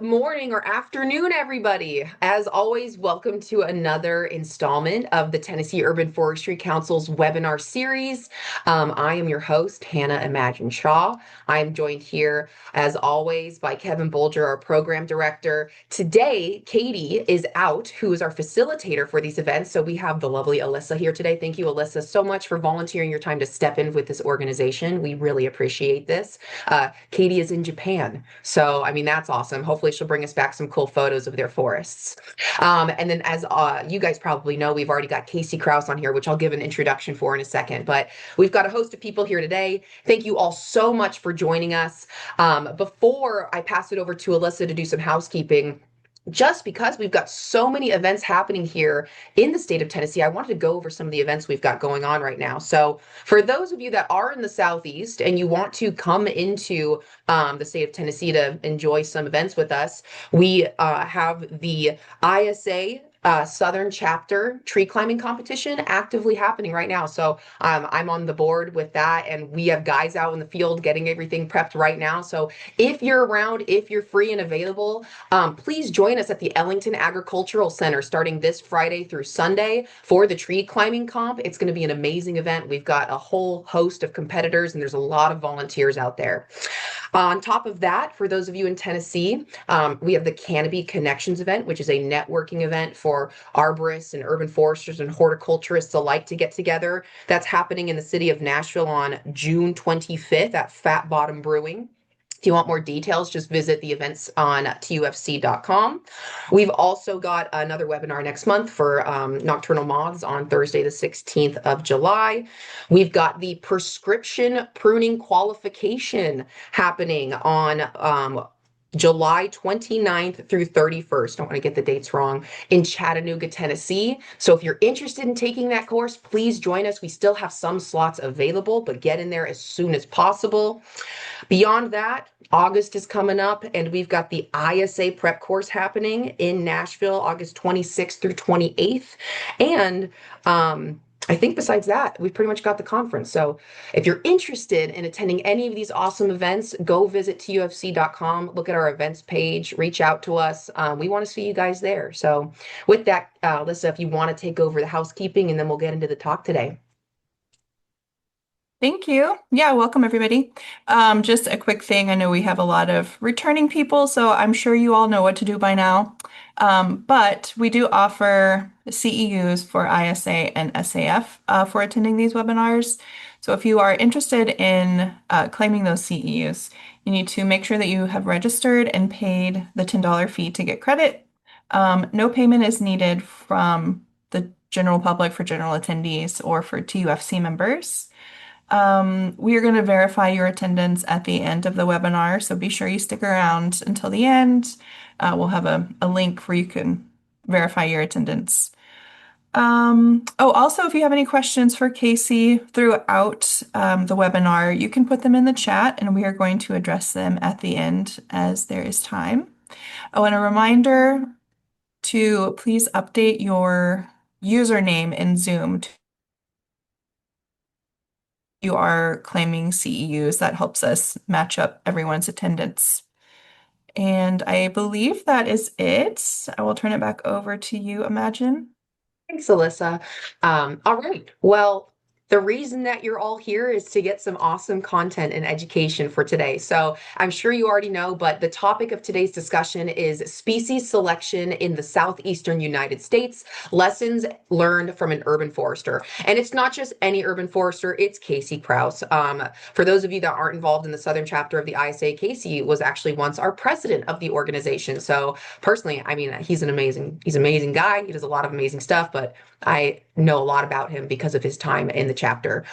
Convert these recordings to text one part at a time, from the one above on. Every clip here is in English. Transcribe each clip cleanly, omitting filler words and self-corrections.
morning or afternoon, everybody. As always, welcome to another installment of the Tennessee Urban Forestry Council's webinar series. I am your host, Hannah Imagine Shaw. I am joined here, as always, by Kevin Bolger, our program director. Today, Katie is out, who is our facilitator for these events. So we have the lovely Alyssa here today. Thank you, Alyssa, so much for volunteering your time to step in with this organization. We really appreciate this. Katie is in Japan. So, I mean, that's awesome. Hopefully she'll bring us back some cool photos of their forests. And then as you guys probably know, we've already got Kasey Krouse on here, which I'll give an introduction for in a second. But we've got a host of people here today. Thank you all so much for joining us. Before I pass it over to Alyssa to do some housekeeping, just because we've got so many events happening here in the state of Tennessee, I wanted to go over some of the events we've got going on right now. So for those of you that are in the Southeast and you want to come into the state of Tennessee to enjoy some events with us, we have the ISA Southern Chapter tree climbing competition actively happening right now. So I'm on the board with that, and we have guys out in the field getting everything prepped right now. So if you're around, if you're free and available, please join us at the Ellington Agricultural Center starting this Friday through Sunday for the tree climbing comp. It's going to be an amazing event. We've got a whole host of competitors, and there's a lot of volunteers out there. On top of that, for those of you in Tennessee, we have the Canopy Connections event, which is a networking event for arborists and urban foresters and horticulturists alike to get together. That's happening in the city of Nashville on June 25th at Fat Bottom Brewing. If you want more details, just visit the events on tufc.com. We've also got another webinar next month for nocturnal moths on Thursday, the 16th of July. We've got the prescription pruning qualification happening on July 29th through 31st. Don't want to get the dates wrong, in Chattanooga, Tennessee. So if you're interested in taking that course, please join us. We still have some slots available, but get in there as soon as possible. Beyond that, August is coming up, and we've got the ISA prep course happening in Nashville, August 26th through 28th. And I think besides that, we've pretty much got the conference. So if you're interested in attending any of these awesome events, go visit tufc.com, look at our events page, reach out to us. We want to see you guys there. So with that, Alyssa, if you want to take over the housekeeping, and then we'll get into the talk today. Thank you. Yeah, welcome everybody. Just a quick thing. I know we have a lot of returning people, so I'm sure you all know what to do by now. But we do offer CEUs for ISA and SAF for attending these webinars. So if you are interested in claiming those CEUs, you need to make sure that you have registered and paid the $10 fee to get credit. No payment is needed from the general public for general attendees or for TUFC members. We are going to verify your attendance at the end of the webinar, so be sure you stick around until the end. We'll have a link where you can verify your attendance. Also, if you have any questions for Kasey throughout the webinar, you can put them in the chat, and we are going to address them at the end as there is time. Oh, and a reminder to please update your username in Zoom. You are claiming CEUs. That helps us match up everyone's attendance. And I believe that is it. I will turn it back over to you, Imagine. Thanks, Alyssa. All right. Well, the reason that you're all here is to get some awesome content and education for today. So I'm sure you already know, but the topic of today's discussion is species selection in the Southeastern United States, lessons learned from an urban forester. And it's not just any urban forester, it's Kasey Krouse. For those of you that aren't involved in the Southern chapter of the ISA, Kasey was actually once our president of the organization. So personally, I mean, he's an amazing guy. He does a lot of amazing stuff, but I know a lot about him because of his time in the chapter.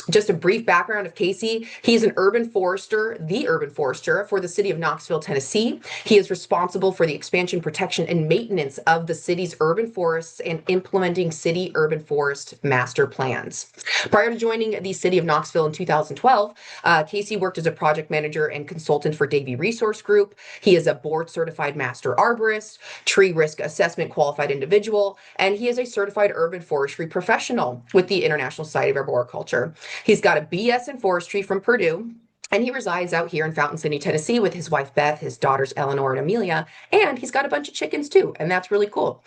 Just a brief background of Kasey. He's an urban forester, the urban forester for the city of Knoxville, Tennessee. He is responsible for the expansion, protection, and maintenance of the city's urban forests and implementing city urban forest master plans. Prior to joining the city of Knoxville in 2012, Kasey worked as a project manager and consultant for Davie Resource Group. He is a board certified master arborist, tree risk assessment qualified individual, and he is a certified urban forestry professional with the International Society of Arboriculture. He's got a BS in forestry from Purdue, And he resides out here in Fountain City, Tennessee with his wife Beth, his daughters Eleanor and Amelia, and he's got a bunch of chickens too, and that's really cool.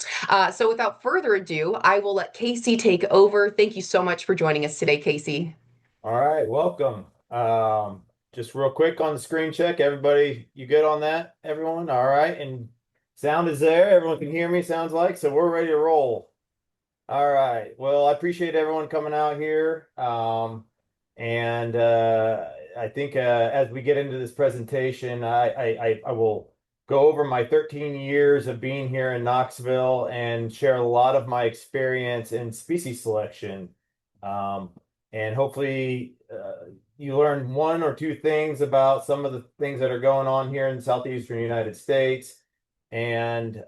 So without further ado, I will let Kasey take over. Thank you so much for joining us today, Kasey. All right, welcome. Just real quick on the screen check. Everybody, you good on that? Everyone? All right. And sound is there. Everyone can hear me, sounds like. So we're ready to roll. All right. Well, I appreciate everyone coming out here. And I think as we get into this presentation, I will go over my 13 years of being here in Knoxville and share a lot of my experience in species selection. Um, and hopefully you learn one or two things about some of the things that are going on here in the Southeastern United States. And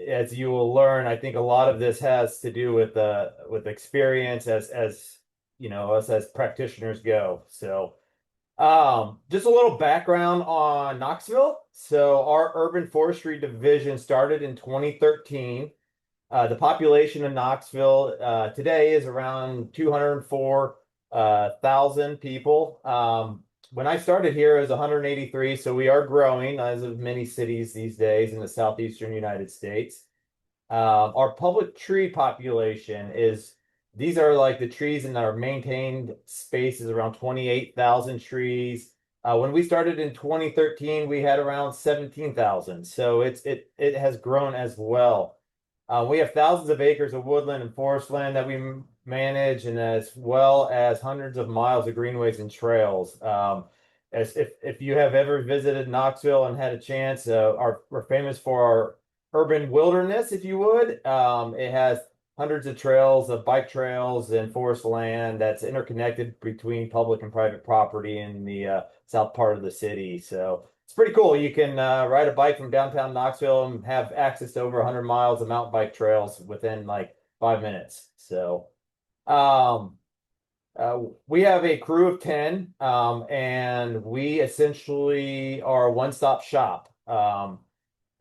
as you will learn, I think a lot of this has to do with experience as you know, us as practitioners go. So just a little background on Knoxville. So our urban forestry division started in 2013. The population of Knoxville today is around 204,000 people. When I started here, it was 183, so we are growing, as of many cities these days in the southeastern United States. Our public tree population is, these are like the trees in our maintained spaces, around 28,000 trees. When we started in 2013, we had around 17,000, so it has grown as well. We have thousands of acres of woodland and forest land that we manage, and as well as hundreds of miles of greenways and trails. As if you have ever visited Knoxville and had a chance, we're famous for our urban wilderness, if you would. It has hundreds of trails, of bike trails and forest land that's interconnected between public and private property in the south part of the city. So it's pretty cool. You can ride a bike from downtown Knoxville and have access to over 100 miles of mountain bike trails within like 5 minutes. So we have a crew of 10, and we essentially are a one-stop shop.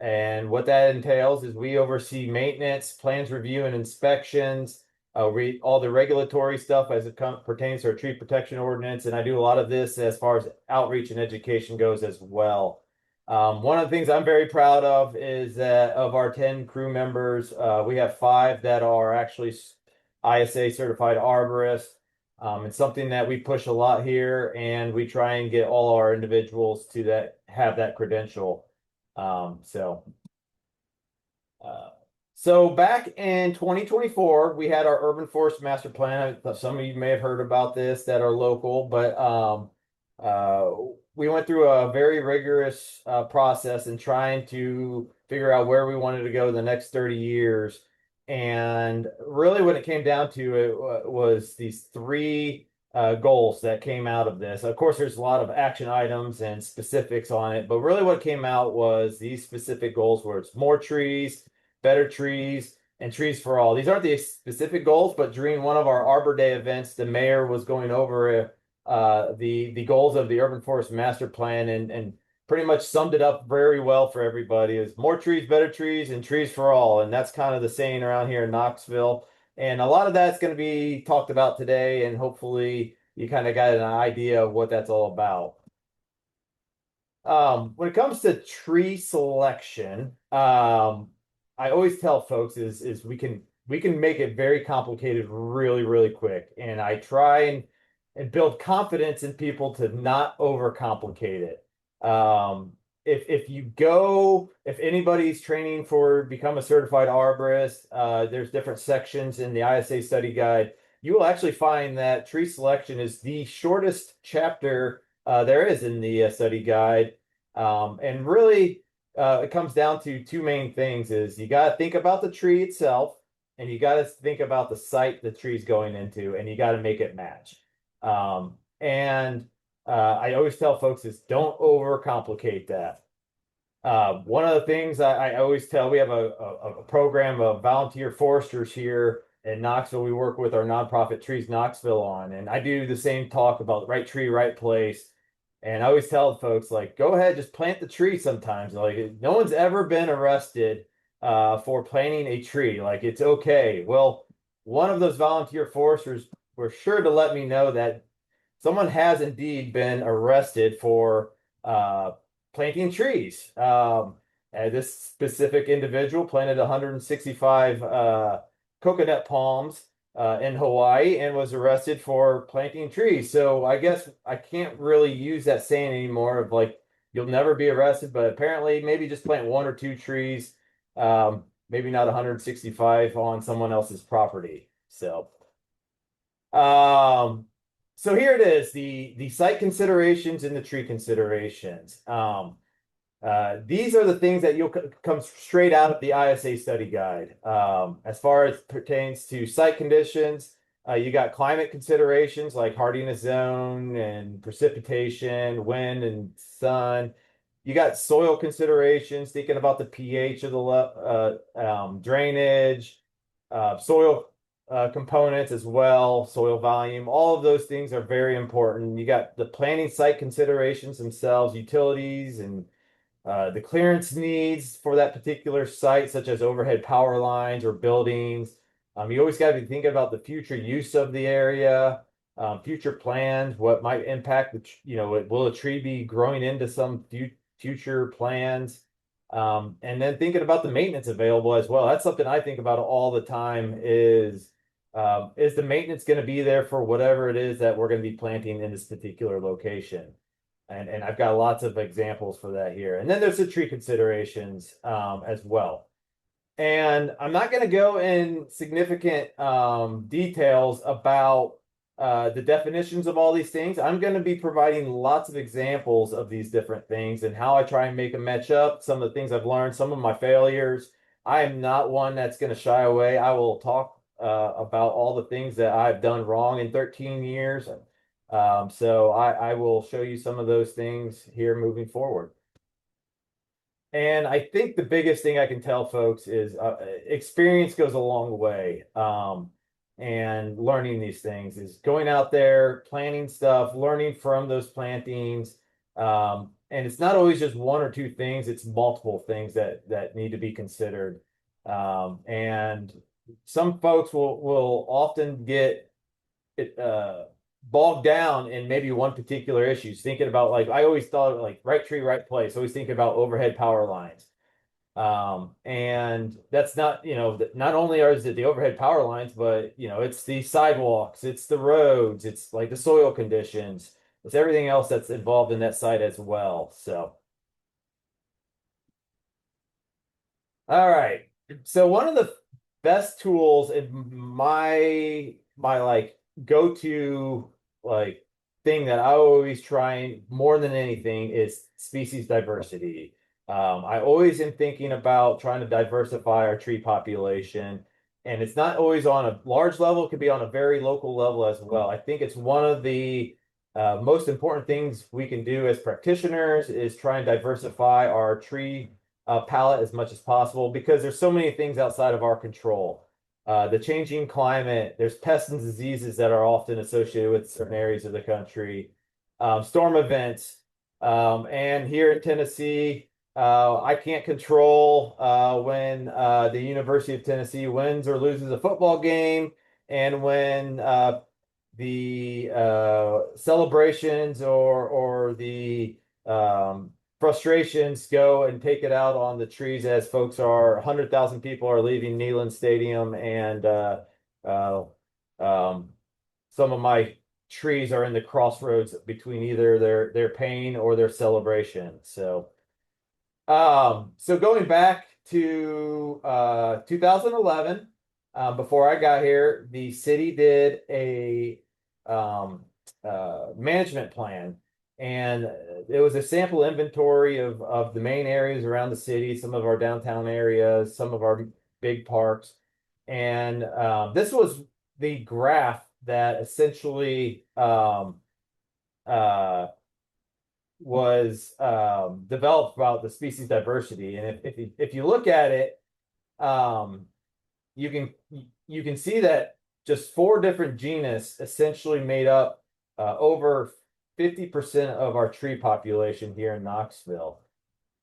And what that entails is we oversee maintenance, plans review, and inspections, all the regulatory stuff as it pertains to our tree protection ordinance. And I do a lot of this as far as outreach and education goes as well. One of the things I'm very proud of is that of our 10 crew members, we have 5 that are actually ISA certified arborists. It's something that we push a lot here, and we try and get all our individuals to have that credential. So back in 2024, we had our urban forest master plan. Some of you may have heard about this that are local, but we went through a very rigorous process in trying to figure out where we wanted to go the next 30 years. And really what it came down to it was these 3 goals that came out of this. Of course, there's a lot of action items and specifics on it, but really what came out was these specific goals where it's more trees, better trees, and trees for all. These aren't the specific goals, but during one of our Arbor Day events, the mayor was going over the goals of the Urban Forest Master Plan and pretty much summed it up very well for everybody. Is more trees, better trees, and trees for all. And that's kind of the saying around here in Knoxville. And a lot of that's going to be talked about today, and hopefully you kind of got an idea of what that's all about. When it comes to tree selection, I always tell folks is we can make it very complicated really, really quick. And I try and build confidence in people to not overcomplicate it. If anybody's training for become a certified arborist, there's different sections in the ISA study guide. You will actually find that tree selection is the shortest chapter there is in the study guide. And really, it comes down to 2 main things: is you got to think about the tree itself, and you got to think about the site the tree's going into, and you got to make it match. I always tell folks is don't overcomplicate that. One of the things I always tell, we have a program of volunteer foresters here in Knoxville. We work with our nonprofit Trees Knoxville on, and I do the same talk about right tree, right place. And I always tell folks, like, go ahead, just plant the tree sometimes. Like, no one's ever been arrested for planting a tree. Like, it's okay. Well, one of those volunteer foresters were sure to let me know that someone has indeed been arrested for planting trees. This specific individual planted 165 coconut palms in Hawaii and was arrested for planting trees. So I guess I can't really use that saying anymore of like, you'll never be arrested, but apparently maybe just plant one or two trees, maybe not 165 on someone else's property. Um, so here it is, the site considerations and the tree considerations. These are the things that you'll come straight out of the ISA study guide. As far as pertains to site conditions, you got climate considerations like hardiness zone and precipitation, wind and sun. You got soil considerations, thinking about the pH of the drainage, soil components as well, soil volume. All of those things are very important. You got the planning site considerations themselves, utilities and the clearance needs for that particular site, such as overhead power lines or buildings. You always got to be thinking about the future use of the area, future plans, what might impact will a tree be growing into some future plans? And then thinking about the maintenance available as well. That's something I think about all the time is the maintenance going to be there for whatever it is that we're going to be planting in this particular location? And I've got lots of examples for that here. And then there's the tree considerations as well. And I'm not going to go in significant details about the definitions of all these things. I'm going to be providing lots of examples of these different things and how I try and make them match up. Some of the things I've learned, some of my failures. I am not one that's going to shy away. I will talk about all the things that I've done wrong in 13 years. So I will show you some of those things here moving forward. And I think the biggest thing I can tell folks is experience goes a long way. And learning these things is going out there, planting stuff, learning from those plantings. And it's not always just one or two things, it's multiple things that need to be considered. And some folks will often get bogged down in maybe one particular issue. Thinking about like I always thought like right tree, right place. Always thinking about overhead power lines. And that's not, not only is it the overhead power lines, but it's the sidewalks, it's the roads, it's like the soil conditions, it's everything else that's involved in that site as well. So, all right. So one of the best tools in my like go-to like thing that I always try more than anything is species diversity. I always am thinking about trying to diversify our tree population, and it's not always on a large level, it could be on a very local level as well. I think it's one of the most important things we can do as practitioners is try and diversify our tree palette as much as possible because there's so many things outside of our control. The changing climate, there's pests and diseases that are often associated with certain areas of the country, storm events, and here in Tennessee, I can't control when the University of Tennessee wins or loses a football game, and when the celebrations or the frustrations go and take it out on the trees as folks are 100,000 people are leaving Neyland Stadium and some of my trees are in the crossroads between either their pain or their celebration. So going back to 2011, before I got here, the city did a management plan, and it was a sample inventory of the main areas around the city, some of our downtown areas, some of our big parks. And this was the graph that essentially was developed about the species diversity. And if you look at it, you can see that just 4 different genus essentially made up over 50% of our tree population here in Knoxville.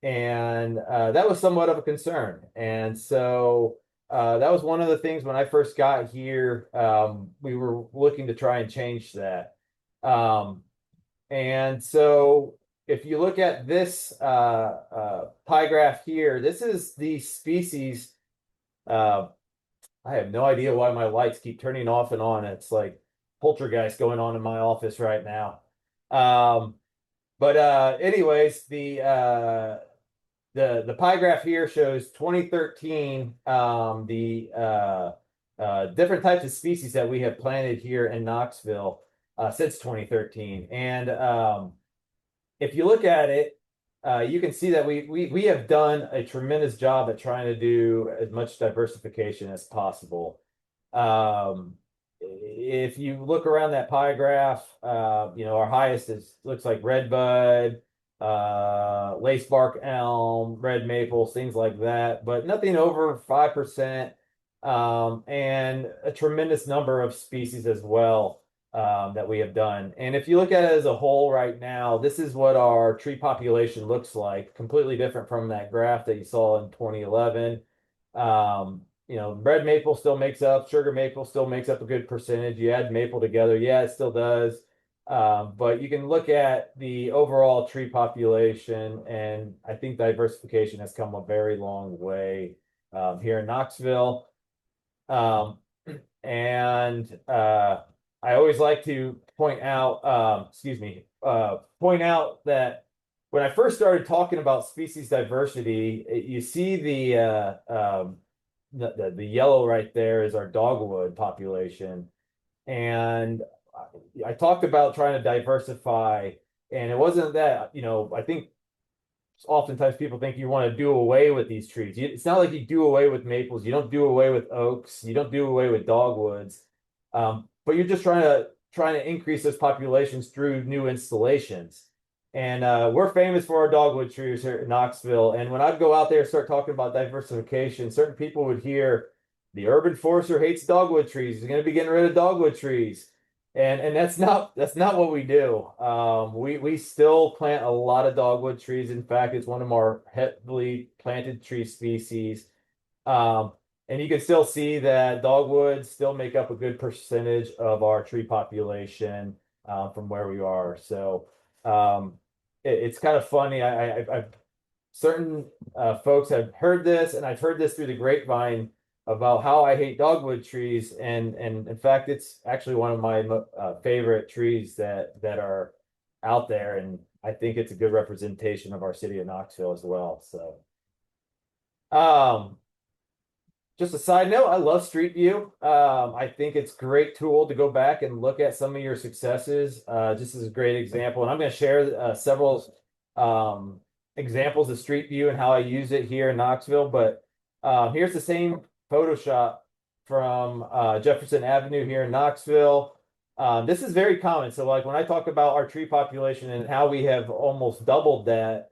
And that was somewhat of a concern. And so that was one of the things when I first got here, we were looking to try and change that. And so if you look at this pie graph here, this is the species. I have no idea why my lights keep turning off and on. It's like poltergeist going on in my office right now. But anyways, the pie graph here shows 2013, the different types of species that we have planted here in Knoxville since 2013. And if you look at it, you can see that we have done a tremendous job at trying to do as much diversification as possible. If you look around that pie graph, our highest looks like redbud, lacebark elm, red maples, things like that, but nothing over 5%, and a tremendous number of species as well that we have done. And if you look at it as a whole right now, this is what our tree population looks like, completely different from that graph that you saw in 2011. Red maple still makes up, sugar maple still makes up a good percentage. You add maple together, yeah, it still does. But you can look at the overall tree population, and I think diversification has come a very long way here in Knoxville. And I always like to point out, point out that when I first started talking about species diversity, you see the yellow right there is our dogwood population. And I talked about trying to diversify, and it wasn't that, I think oftentimes people think you want to do away with these trees. It's not like you do away with maples. You don't do away with oaks. You don't do away with dogwoods. But you're just trying to increase those populations through new installations. And we're famous for our dogwood trees here in Knoxville. And when I'd go out there and start talking about diversification, certain people would hear the urban forester hates dogwood trees. He's going to be getting rid of dogwood trees. And that's not what we do. We still plant a lot of dogwood trees. In fact, it's one of our heavily planted tree species. And you can still see that dogwoods still make up a good percentage of our tree population from where we are. So it's kind of funny. I've certain folks have heard this, and I've heard this through the grapevine about how I hate dogwood trees, and in fact, it's actually one of my favorite trees that are out there, and I think it's a good representation of our city of Knoxville as well. So, just a side note, I love Street View. I think it's a great tool to go back and look at some of your successes. Just as a great example, and I'm going to share several examples of Street View and how I use it here in Knoxville. But here's the same Photoshop from Jefferson Avenue here in Knoxville. This is very common. So like when I talk about our tree population and how we have almost doubled that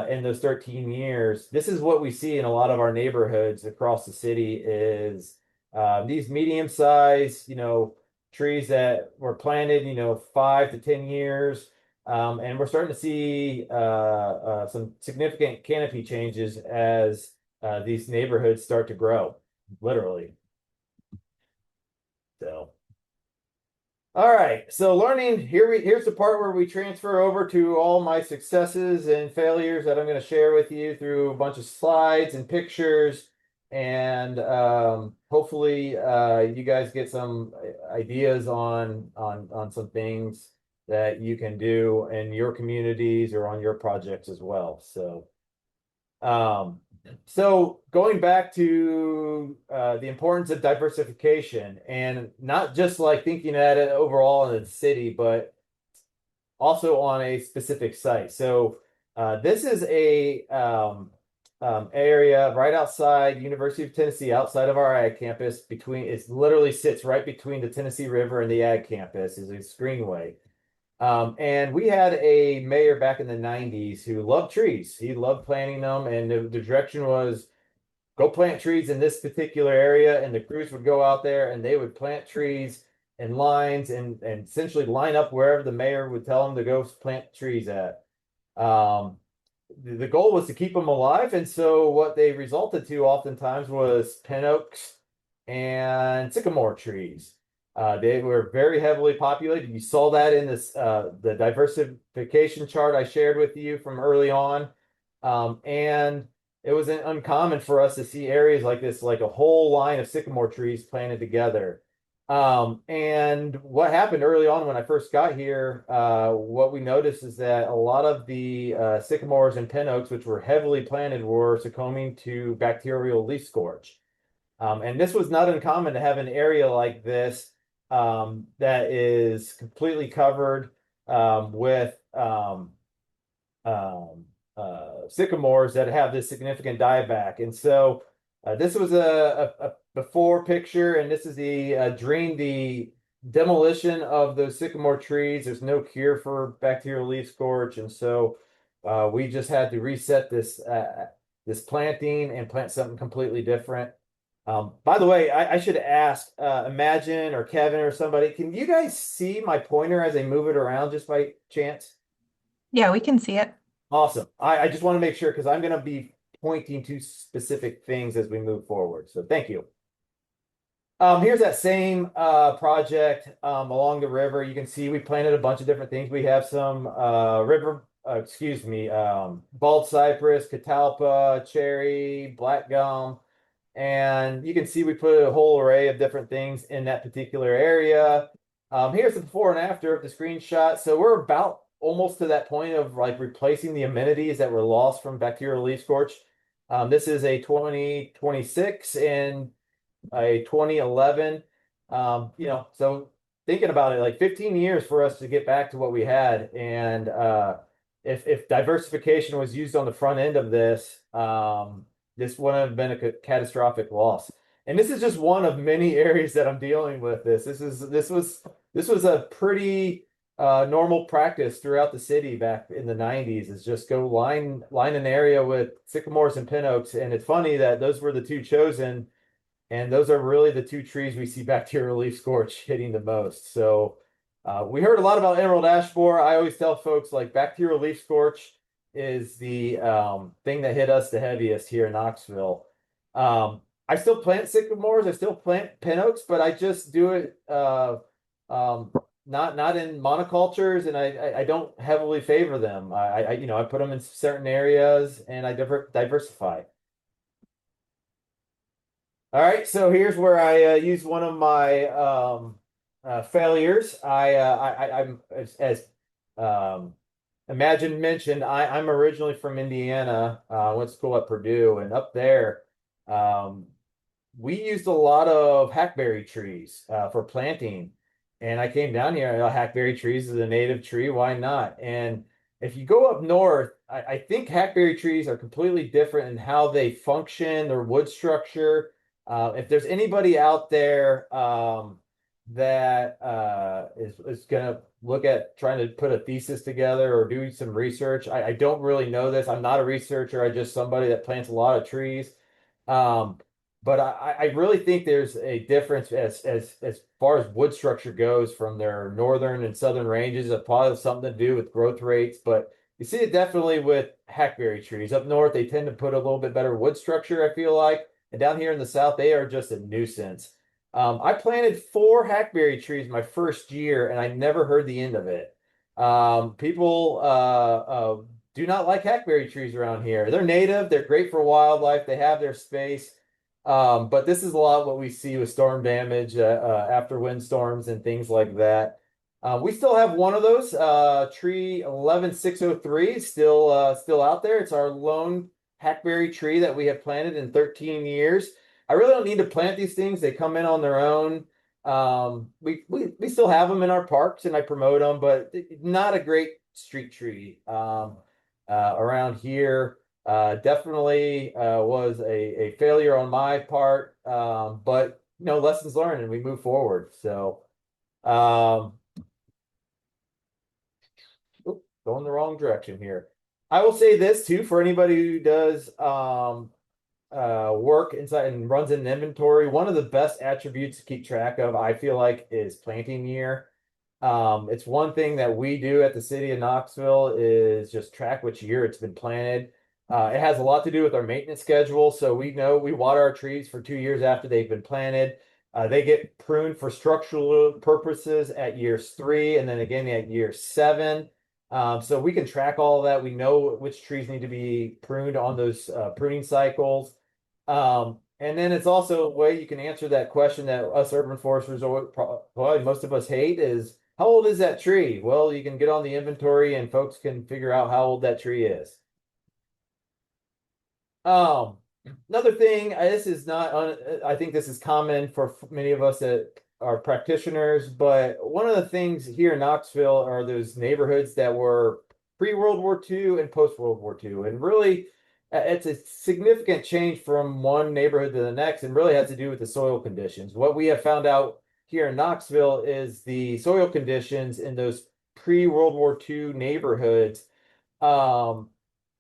in those 13 years, this is what we see in a lot of our neighborhoods across the city is these medium-sized, trees that were planted, 5 to 10 years. And we're starting to see some significant canopy changes as these neighborhoods start to grow, literally. So, all right. So learning here's the part where we transfer over to all my successes and failures that I'm going to share with you through a bunch of slides and pictures, and hopefully you guys get some ideas on some things that you can do in your communities or on your projects as well. So going back to the importance of diversification, and not just like thinking at it overall in the city, but also on a specific site. So this is a area right outside University of Tennessee, outside of our ag campus. It literally sits right between the Tennessee River and the ag campus. Is a screenway. And we had a mayor back in the 90s who loved trees. He loved planting them, and the direction was go plant trees in this particular area. And the crews would go out there and they would plant trees in lines and essentially line up wherever the mayor would tell them to go plant trees at. The goal was to keep them alive. And so what they resulted to oftentimes was pin oaks and sycamore trees. They were very heavily populated. You saw that in this the diversification chart I shared with you from early on. And it wasn't uncommon for us to see areas like this, like a whole line of sycamore trees planted together. And what happened early on when I first got here, what we noticed is that a lot of the sycamores and pin oaks, which were heavily planted, were succumbing to bacterial leaf scorch. And this was not uncommon to have an area like this that is completely covered with sycamores that have this significant dieback. And so this was a before picture, and this is the demolition of those sycamore trees. There's no cure for bacterial leaf scorch, and so we just had to reset this planting and plant something completely different. By the way, I should ask Imagine or Kevin or somebody, can you guys see my pointer as I move it around just by chance? Yeah, we can see it. Awesome. I just want to make sure because I'm going to be pointing to specific things as we move forward. So thank you. Here's that same project along the river. You can see we planted a bunch of different things. We have some bald cypress, catalpa, cherry, black gum. And you can see we put a whole array of different things in that particular area. Here's the before and after of the screenshot. So we're about almost to that point of like replacing the amenities that were lost from bacterial leaf scorch. This is a 2026 and a 2011. So thinking about it, like 15 years for us to get back to what we had. And if diversification was used on the front end of this, this wouldn't have been a catastrophic loss. And this is just one of many areas that I'm dealing with this. This was a pretty normal practice throughout the city back in the 90s, is just go line an area with sycamores and pin oaks. And it's funny that those were the two chosen, and those are really the two trees we see bacterial leaf scorch hitting the most. So we heard a lot about emerald ash borer. I always tell folks, like, bacterial leaf scorch is the thing that hit us the heaviest here in Knoxville. I still plant sycamores, I still plant pin oaks, but I just do it not in monocultures, and I don't heavily favor them. I put them in certain areas and I diversify. All right, so here's where I use one of my failures. I'm as Imagine mentioned, I'm originally from Indiana. Went to school at Purdue, and up there, we used a lot of hackberry trees for planting. And I came down here, hackberry trees is a native tree, why not? And if you go up north, I think hackberry trees are completely different in how they function, their wood structure. If there's anybody out there that is going to look at trying to put a thesis together or doing some research, I don't really know this. I'm not a researcher. I'm just somebody that plants a lot of trees. But I really think there's a difference as far as wood structure goes from their northern and southern ranges. It probably has something to do with growth rates, but you see it definitely with hackberry trees. Up north, they tend to put a little bit better wood structure, I feel like. And down here in the south, they are just a nuisance. I planted 4 hackberry trees my first year, and I never heard the end of it. People do not like hackberry trees around here. They're native. They're great for wildlife. They have their space. But this is a lot what we see with storm damage after windstorms and things like that. We still have one of those, tree 11603, still out there. It's our lone hackberry tree that we have planted in 13 years. I really don't need to plant these things. They come in on their own. We still have them in our parks and I promote them, but not a great street tree around here. Definitely was a failure on my part, but lessons learned and we move forward. So going the wrong direction here. I will say this too, for anybody who does work inside and runs an inventory, one of the best attributes to keep track of, I feel like, is planting year. It's one thing that we do at the city of Knoxville is just track which year it's been planted. It has a lot to do with our maintenance schedule. So we know we water our trees for 2 years after they've been planted. They get pruned for structural purposes at years 3 and then again at year 7. So we can track all of that. We know which trees need to be pruned on those pruning cycles. And then it's also a way you can answer that question that us urban foresters, or probably most of us hate, is how old is that tree? Well, you can get on the inventory and folks can figure out how old that tree is. Another thing, this is not, I think this is common for many of us that are practitioners, but one of the things here in Knoxville are those neighborhoods that were pre-World War II and post-World War II. And really, it's a significant change from one neighborhood to the next and really has to do with the soil conditions. What we have found out here in Knoxville is the soil conditions in those pre-World War II neighborhoods tend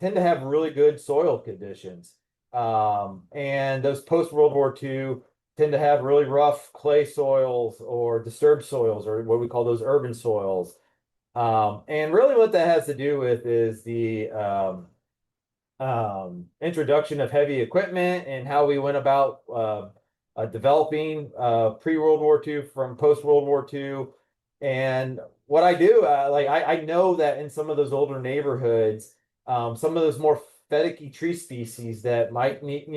to have really good soil conditions. And those post-World War II tend to have really rough clay soils or disturbed soils, or what we call those urban soils. And really what that has to do with is the introduction of heavy equipment and how we went about developing pre-World War II from post-World War II. And what I do, I know that in some of those older neighborhoods, some of those more finicky tree species that might need a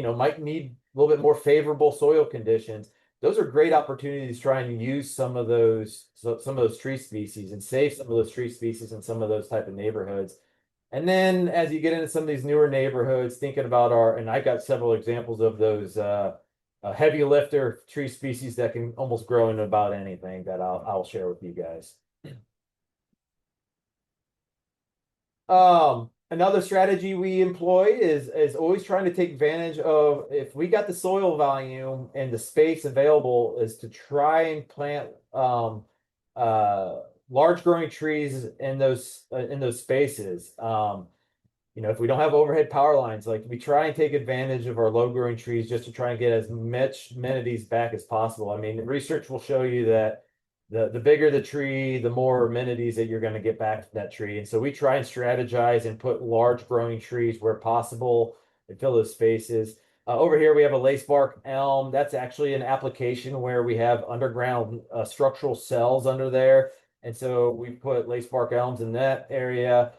little bit more favorable soil conditions. Those are great opportunities to try and use some of those tree species and save some of those tree species in some of those type of neighborhoods. And then as you get into some of these newer neighborhoods, thinking about and I got several examples of those heavy lifter tree species that can almost grow into about anything that I'll share with you guys. Another strategy we employ is always trying to take advantage of, if we got the soil volume and the space available, is to try and plant large growing trees in those spaces. If we don't have overhead power lines, like we try and take advantage of our low growing trees just to try and get as much amenities back as possible. I mean, research will show you that the bigger the tree, the more amenities that you're going to get back to that tree. And so we try and strategize and put large growing trees where possible and fill those spaces. Over here, we have a lacebark elm. That's actually an application where we have underground structural cells under there. And so we put lacebark elms in that area.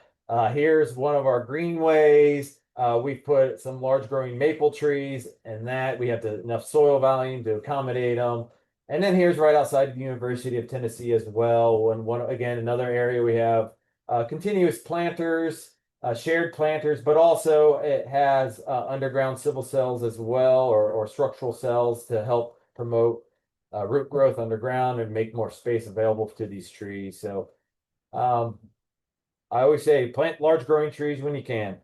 Here's one of our greenways. We've put some large growing maple trees, and that we have enough soil volume to accommodate them. And then here's right outside the University of Tennessee as well. Again, another area we have continuous planters, shared planters, but also it has underground civil cells as well, or structural cells to help promote root growth underground and make more space available to these trees. So I always say plant large growing trees when you can.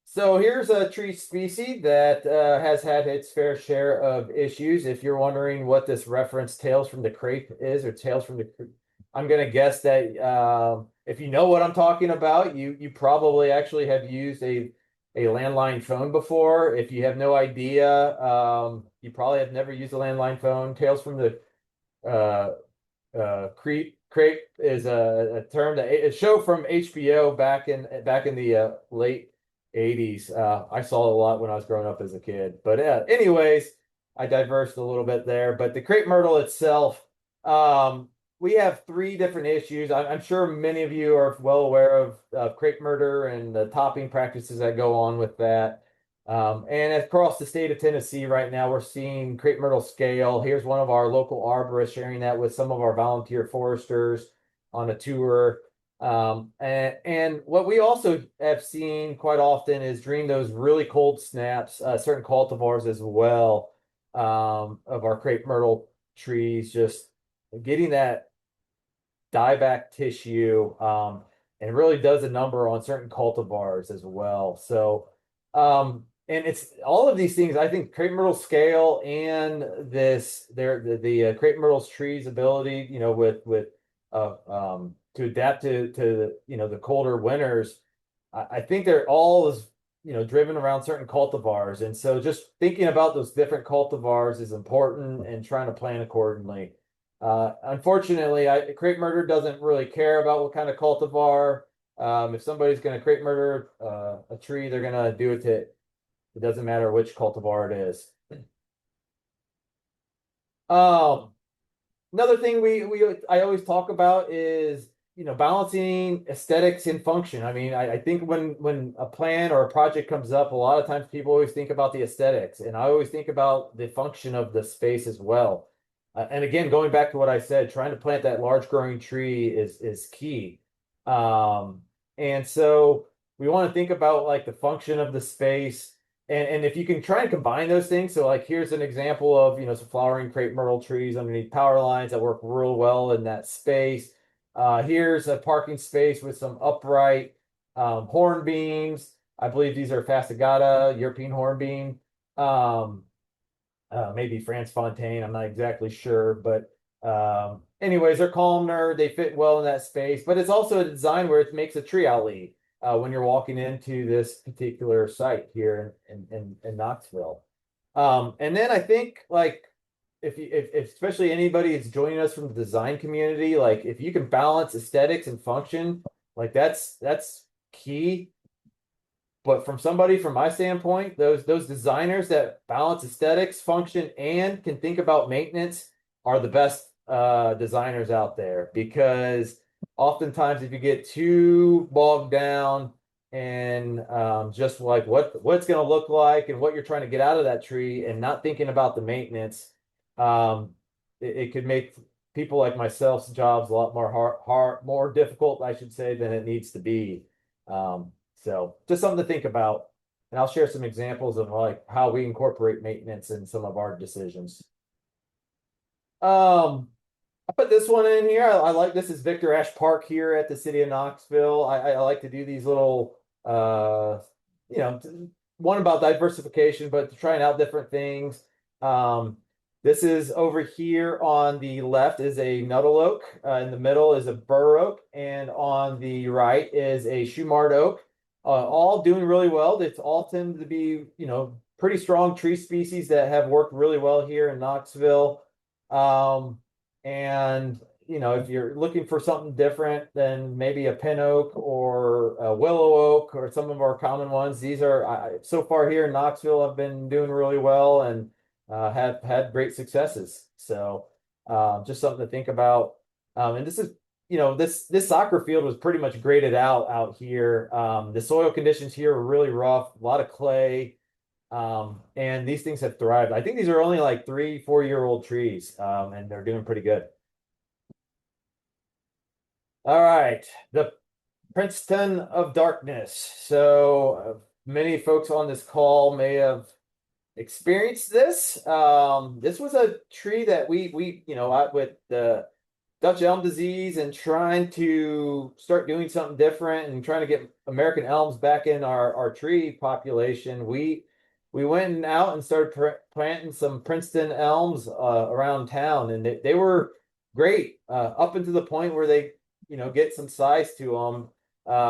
So here's a tree species that has had its fair share of issues. If you're wondering what this reference Tales from the Crape is, or Tales from the Crape, I'm going to guess that if you know what I'm talking about, you probably actually have used a landline phone before. If you have no idea, you probably have never used a landline phone. Tales from the Crape is a term a show from HBO back in the late 80s. I saw it a lot when I was growing up as a kid. But anyways, I diverged a little bit there. But the crepe myrtle itself, we have 3 different issues. I'm sure many of you are well aware of crepe myrtle and the topping practices that go on with that. And across the state of Tennessee right now, we're seeing crepe myrtle scale. Here's one of our local arborists sharing that with some of our volunteer foresters on a tour. And what we also have seen quite often is during those really cold snaps, certain cultivars as well, of our crepe myrtle trees, just getting that dieback tissue, and really does a number on certain cultivars as well. So, and it's all of these things. I think crepe myrtle scale and the crepe myrtle's trees ability, to adapt to the colder winters. I think they're all driven around certain cultivars, and so just thinking about those different cultivars is important and trying to plan accordingly. Unfortunately, crepe myrtle doesn't really care about what kind of cultivar. If somebody's going to crepe myrtle a tree, they're going to do it to It doesn't matter which cultivar it is. Um, Another thing I always talk about is, balancing aesthetics and function. I mean, I think when a plan or a project comes up, a lot of times people always think about the aesthetics, and I always think about the function of the space as well. And again, going back to what I said, trying to plant that large growing tree is key. Um, and so we want to think about like the function of the space. And if you can try and combine those things, so like here's an example of, some flowering crepe myrtle trees underneath power lines that work real well in that space. Here's a parking space with some upright horn beams. I believe these are Fascicata, European hornbeam. Um, Maybe France Fontaine, I'm not exactly sure, but anyways, they're columnar, they fit well in that space, but it's also a design where it makes a tree alley when you're walking into this particular site here in Knoxville. And then I think like if especially anybody is joining us from the design community, like if you can balance aesthetics and function, like that's key. But from my standpoint, those designers that balance aesthetics, function, and can think about maintenance are the best designers out there. Because oftentimes, if you get too bogged down and just like what's going to look like and what you're trying to get out of that tree, and not thinking about the maintenance, um, it could make people like myself's jobs a lot more difficult, I should say, than it needs to be. So just something to think about. And I'll share some examples of like how we incorporate maintenance in some of our decisions. I put this one in here. I like this is Victor Ash Park here at the city of Knoxville. I like to do these little you know, one about diversification, but trying out different things. This is over here on the left is a Nuttall oak, in the middle is a bur oak, and on the right is a Shumard oak. All doing really well. It's all tend to be, pretty strong tree species that have worked really well here in Knoxville. And if you're looking for something different than maybe a pin oak or a willow oak or some of our common ones, these are so far here in Knoxville have been doing really well and have had great successes. So just something to think about. And this is this soccer field was pretty much graded out here. The soil conditions here were really rough, a lot of clay. And these things have thrived. I think these are only like 3-4 year old trees, and they're doing pretty good. All right, the Princeton of Darkness. So many folks on this call may have experienced this. This was a tree that we with the Dutch elm disease and trying to start doing something different and trying to get American elms back in our tree population, we went out and started planting some Princeton elms around town, and they were great up until the point where they get some size to them.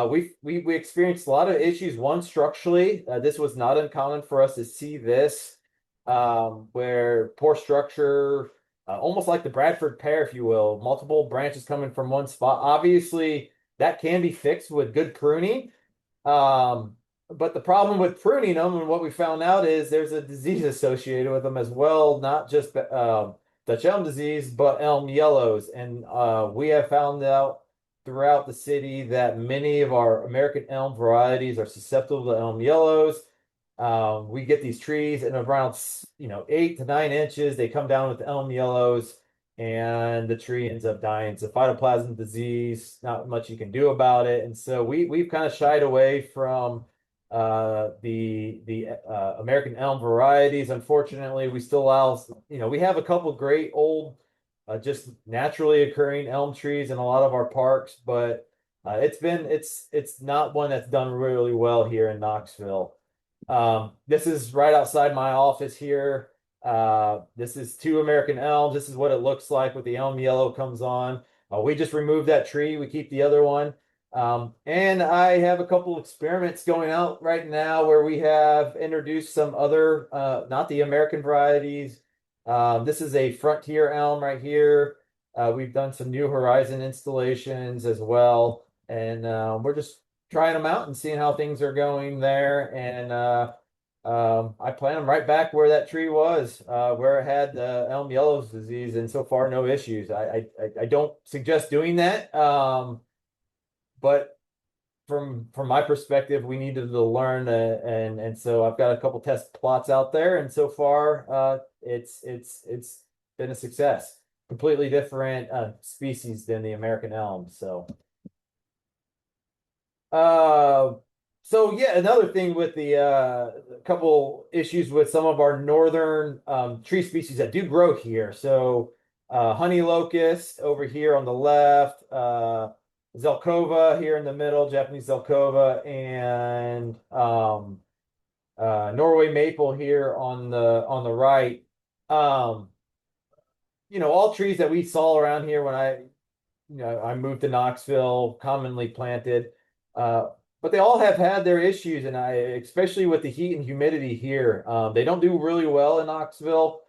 We experienced a lot of issues. One, structurally, this was not uncommon for us to see this, where poor structure, almost like the Bradford pear, if you will, multiple branches coming from one spot. Obviously, that can be fixed with good pruning. But the problem with pruning them, and what we found out, is there's a disease associated with them as well, not just Dutch elm disease, but elm yellows. And we have found out throughout the city that many of our American elm varieties are susceptible to elm yellows. We get these trees in around 8 to 9 inches. They come down with elm yellows, and the tree ends up dying. It's a phytoplasm disease. Not much you can do about it. And so we've kind of shied away from the American elm varieties. Unfortunately, we still allow, we have a couple great old just naturally occurring elm trees in a lot of our parks, but it's not one that's done really well here in Knoxville. This is right outside my office here. This is 2 American elms. This is what it looks like with the elm yellow comes on. We just removed that tree. We keep the other one. And I have a couple experiments going out right now where we have introduced some other, not the American varieties. This is a frontier elm right here. We've done some New Horizon installations as well. And we're just trying them out and seeing how things are going there. And I plant them right back where that tree was, where it had elm yellows disease, and so far no issues. I don't suggest doing that, but from my perspective, we needed to learn, and so I've got a couple test plots out there, and so far, it's been a success. Completely different species than the American elm, so. Uh, so yeah, another thing with the couple issues with some of our northern tree species that do grow here. So honey locust over here on the left, Zelkova here in the middle, Japanese Zelkova, and Norway maple here on the right. Um, all trees that we saw around here when I moved to Knoxville, commonly planted. Uh, but they all have had their issues, and especially with the heat and humidity here, they don't do really well in Knoxville.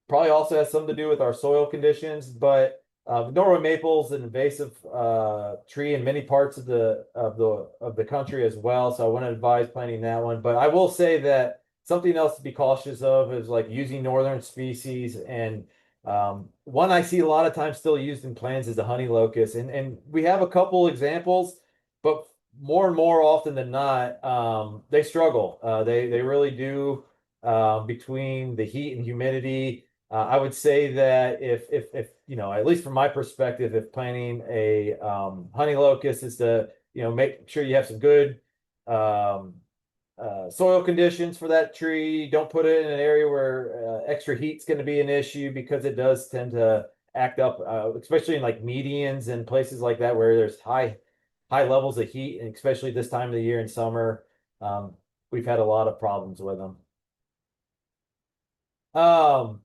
Probably also has something to do with our soil conditions, but Norway maple is an invasive tree in many parts of the country as well. So I wouldn't advise planting that one. But I will say that something else to be cautious of is like using northern species, and one I see a lot of times still used in plants is the honey locust, and we have a couple examples, but more and more often than not, they struggle. They really do, between the heat and humidity. I would say that if at least from my perspective, if planting a honey locust is to make sure you have some good um, soil conditions for that tree. Don't put it in an area where extra heat's going to be an issue, because it does tend to act up, especially in like medians and places like that where there's high levels of heat, and especially this time of the year in summer, we've had a lot of problems with them. Um,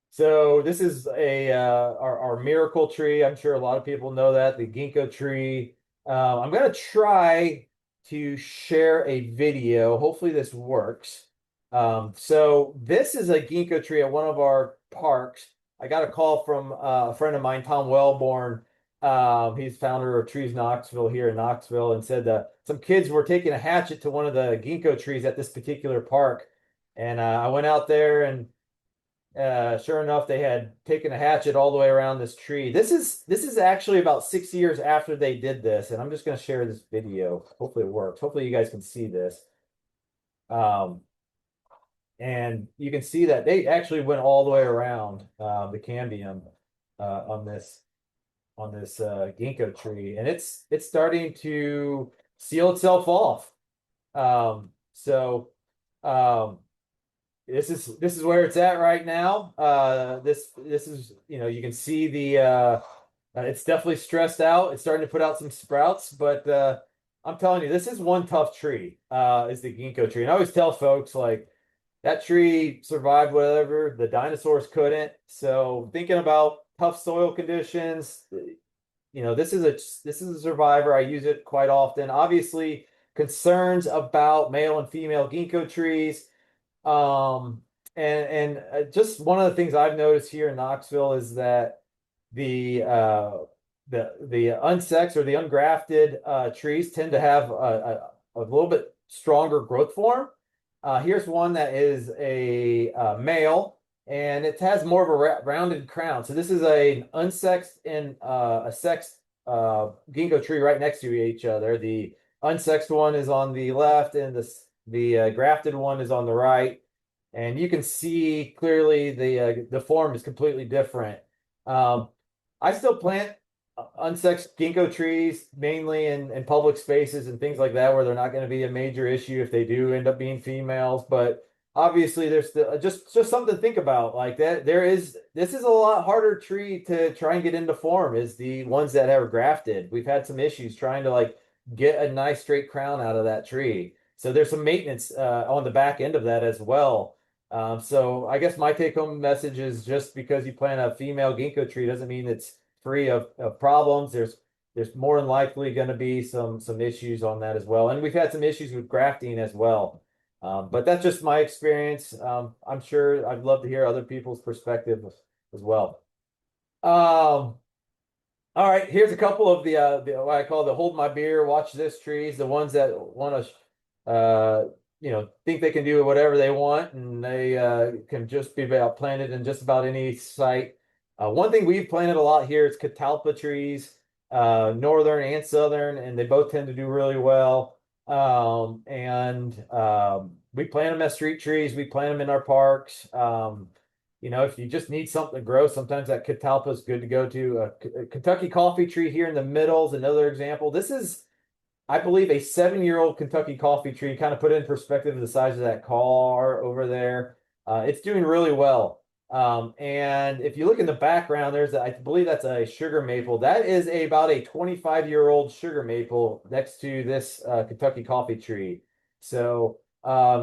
so this is our miracle tree. I'm sure a lot of people know that, the ginkgo tree. I'm gonna try to share a video. Hopefully this works. So this is a ginkgo tree at one of our parks. I got a call from a friend of mine, Tom Wellborn. He's founder of Trees Knoxville here in Knoxville, and said that some kids were taking a hatchet to one of the ginkgo trees at this particular park. And I went out there, and sure enough, they had taken a hatchet all the way around this tree. This is actually about 6 years after they did this, and I'm just going to share this video. Hopefully it works. Hopefully you guys can see this. And you can see that they actually went all the way around the cambium on this ginkgo tree, and it's starting to seal itself off. So. This is where it's at right now. This is, you can see it's definitely stressed out. It's starting to put out some sprouts, but I'm telling you, this is one tough tree. Is the ginkgo tree, and I always tell folks, like, that tree survived whatever the dinosaurs couldn't. So thinking about tough soil conditions, this is a survivor. I use it quite often. Obviously, concerns about male and female ginkgo trees. And just one of the things I've noticed here in Knoxville is that the unsexed or the ungrafted trees tend to have a little bit stronger growth form. Here's one that is a male, and it has more of a rounded crown. So this is an unsexed and a sexed ginkgo tree right next to each other. The unsexed one is on the left, and the grafted one is on the right, and you can see clearly the form is completely different. I still plant unsexed ginkgo trees mainly in public spaces and things like that, where they're not going to be a major issue if they do end up being females. But obviously, there's just something to think about. Like that, this is a lot harder tree to try and get into form, is the ones that are grafted. We've had some issues trying to like get a nice straight crown out of that tree. So there's some maintenance on the back end of that as well. So I guess my take-home message is, just because you plant a female ginkgo tree doesn't mean it's free of problems. There's more than likely going to be some issues on that as well. And we've had some issues with grafting as well. But that's just my experience. I'm sure I'd love to hear other people's perspective as well. All right, here's a couple of the what I call the hold my beer, watch this trees, the ones that want to think they can do whatever they want, and they can just be about planted in just about any site. One thing we've planted a lot here is catalpa trees, northern and southern, and they both tend to do really well. We plant them as street trees. We plant them in our parks. If you just need something to grow, sometimes that catalpa is good to go to. A Kentucky coffee tree here in the middle is another example. This is, I believe, a 7-year-old Kentucky coffee tree. Kind of put it in perspective of the size of that car over there. It's doing really well. And if you look in the background, I believe that's a sugar maple. That is about a 25-year-old sugar maple next to this Kentucky coffee tree. So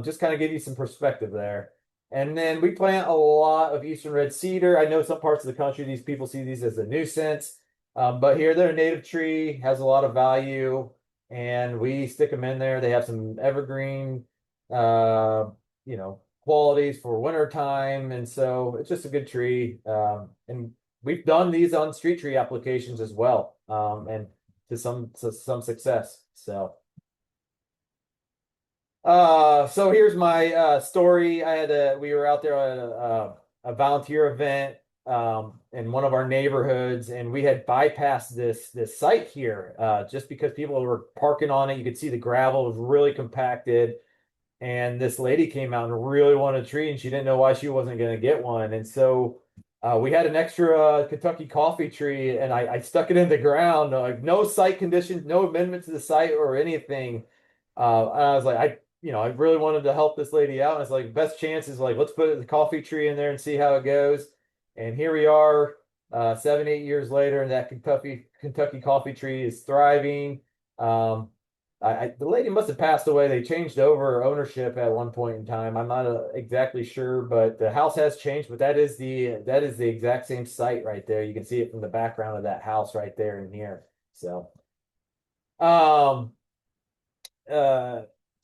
just kind of give you some perspective there. And then we plant a lot of eastern red cedar. I know some parts of the country, these people see these as a nuisance. But here they're a native tree, has a lot of value, and we stick them in there. They have some evergreen, qualities for winter time, and so it's just a good tree. And we've done these on street tree applications as well, and to some success. So here's my story. We were out there at a volunteer event in one of our neighborhoods, and we had bypassed this site here just because people were parking on it. You could see the gravel was really compacted, and this lady came out and really wanted a tree, and she didn't know why she wasn't going to get one. And so we had an extra Kentucky coffee tree, and I stuck it in the ground, like no site conditions, no amendment to the site or anything. And I was like, I really wanted to help this lady out. And it's like, best chance is like, let's put the coffee tree in there and see how it goes. And here we are, 7, 8 years later, and that Kentucky coffee tree is thriving. The lady must have passed away. They changed over ownership at one point in time. I'm not exactly sure, but the house has changed. But that is the exact same site right there. You can see it from the background of that house right there in here. So,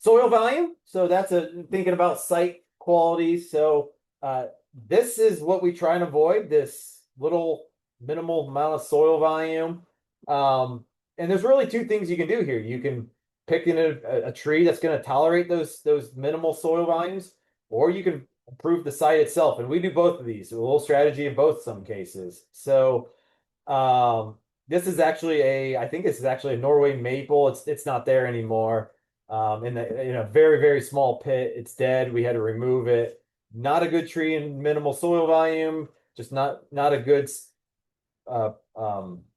soil volume. So that's thinking about site quality. So this is what we try and avoid, this little minimal amount of soil volume. And there's really two things you can do here. You can pick in a tree that's going to tolerate those minimal soil volumes, or you can improve the site itself. And we do both of these. A little strategy in both some cases. So this is actually I think this is actually a Norway maple. It's not there anymore. In a very, very small pit. It's dead. We had to remove it. Not a good tree in minimal soil volume. Just not a good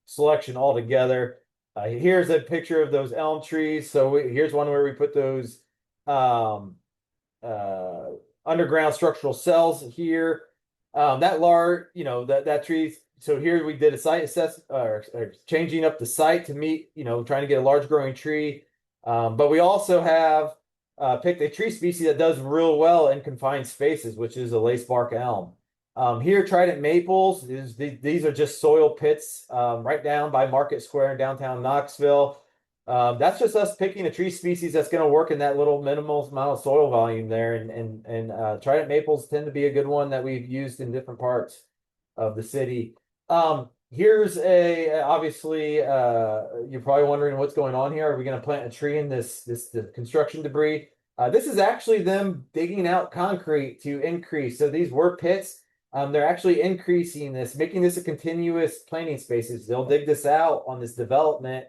selection altogether. Here's a picture of those elm trees. So here's one where we put those underground structural cells here. That large, that tree. So here we did a site assess or changing up the site to meet, trying to get a large growing tree. But we also have picked a tree species that does real well in confined spaces, which is a lace bark elm. Here, trident maples, these are just soil pits right down by Market Square in downtown Knoxville. That's just us picking a tree species that's going to work in that little minimal amount of soil volume there. And trident maples tend to be a good one that we've used in different parts of the city. Here's obviously, you're probably wondering what's going on here. Are we going to plant a tree in the construction debris? This is actually them digging out concrete to increase. So these were pits. They're actually increasing this, making this a continuous planting spaces. They'll dig this out on this development,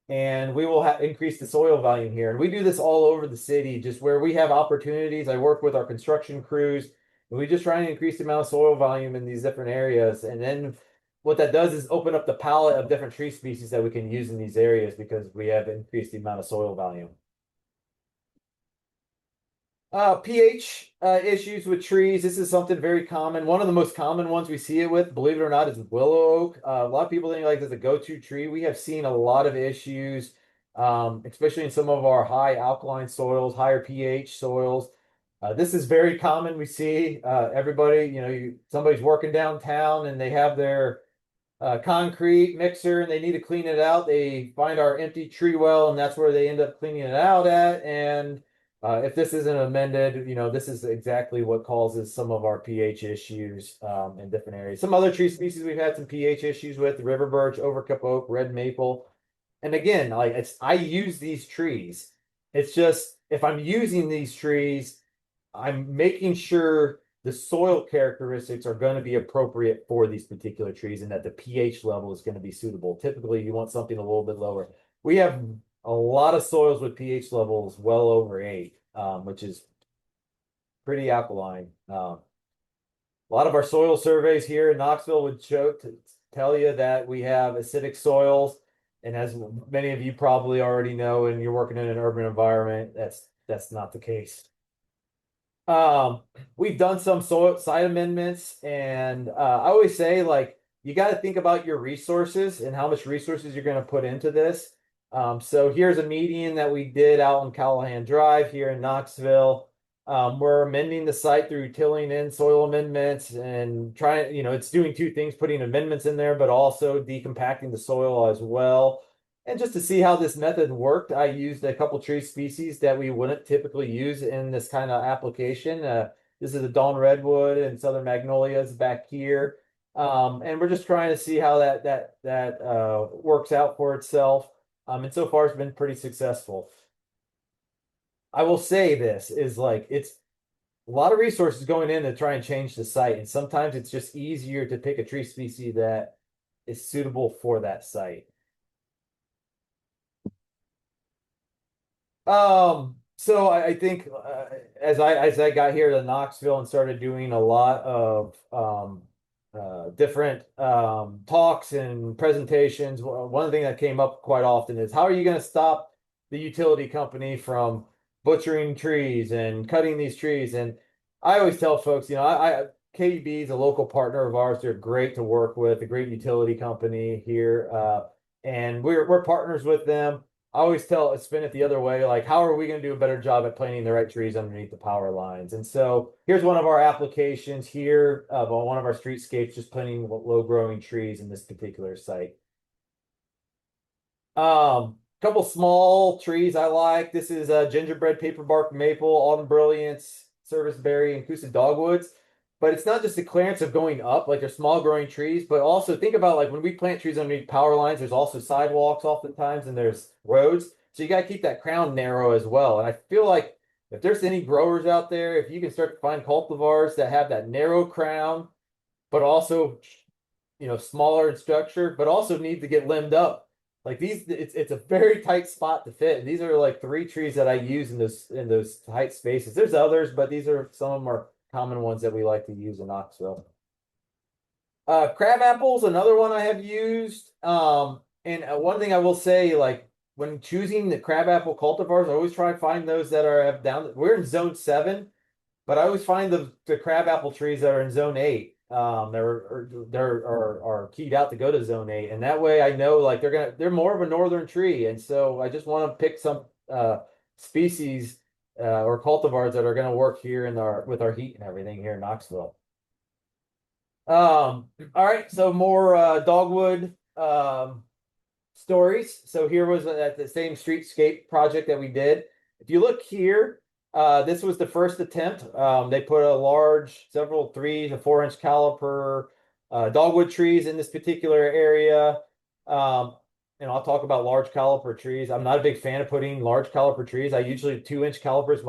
and we will increase the soil volume here. And we do this all over the city, just where we have opportunities. I work with our construction crews, and we just try and increase the amount of soil volume in these different areas. And then what that does is open up the palette of different tree species that we can use in these areas because we have increased the amount of soil volume. pH issues with trees. This is something very common. One of the most common ones we see it with, believe it or not, is willow oak. A lot of people think like it's a go-to tree. We have seen a lot of issues, especially in some of our high alkaline soils, higher pH soils. This is very common. We see everybody, somebody's working downtown and they have their concrete mixer and they need to clean it out. They find our empty tree well, and that's where they end up cleaning it out at. And if this isn't amended, this is exactly what causes some of our pH issues in different areas. Some other tree species we've had some pH issues with: the river birch, overcup oak, red maple. And again, I use these trees It's just if I'm using these trees, I'm making sure the soil characteristics are going to be appropriate for these particular trees and that the pH level is going to be suitable. Typically, you want something a little bit lower. We have a lot of soils with pH levels well over 8, which is pretty alkaline. A lot of our soil surveys here in Knoxville would show to tell you that we have acidic soils. And as many of you probably already know, and you're working in an urban environment, that's not the case. We've done some soil site amendments, and I always say, like, you got to think about your resources and how much resources you're going to put into this. So here's a median that we did out on Callahan Drive here in Knoxville. We're amending the site through tilling in soil amendments and trying, it's doing two things, putting amendments in there, but also decompacting the soil as well. And just to see how this method worked, I used a couple tree species that we wouldn't typically use in this kind of application. This is a dawn redwood and southern magnolias back here. And we're just trying to see how that works out for itself. And so far it's been pretty successful. I will say this is like it's a lot of resources going in to try and change the site, and sometimes it's just easier to pick a tree species that is suitable for that site. So I think as I got here to Knoxville and started doing a lot of different talks and presentations, one thing that came up quite often is how are you going to stop the utility company from butchering trees and cutting these trees? And I always tell folks, KUB is a local partner of ours. They're great to work with, a great utility company here, and we're partners with them. I always spin it the other way, like how are we going to do a better job at planting the right trees underneath the power lines? And so here's one of our applications here on one of our streetscapes, just planting low growing trees in this particular site. Couple small trees I like. This is gingerbread paperbark maple, autumn brilliance, serviceberry, and Coosa dogwoods. But it's not just the clearance of going up, like they're small growing trees, but also think about like when we plant trees underneath power lines, there's also sidewalks oftentimes and there's roads. So you got to keep that crown narrow as well. And I feel like if there's any growers out there, if you can start to find cultivars that have that narrow crown, but also, smaller in structure, but also need to get limbed up. Like these, it's a very tight spot to fit. And these are like 3 trees that I use in those tight spaces. There's others, but these are some of them are common ones that we like to use in Knoxville. Crab apples, another one I have used. And one thing I will say, like when choosing the crabapple cultivars, I always try to find those that have down. We're in zone 7, but I always find the crabapple trees that are in zone 8. They're keyed out to go to zone 8, and that way I know like they're more of a northern tree, and so I just want to pick some species or cultivars that are going to work here with our heat and everything here in Knoxville. All right, so more dogwood stories. So here was at the same streetscape project that we did. If you look here, this was the first attempt. They put several 3 to 4 inch caliper dogwood trees in this particular area. And I'll talk about large caliper trees. I'm not a big fan of putting large caliper trees. I usually 2-inch calipers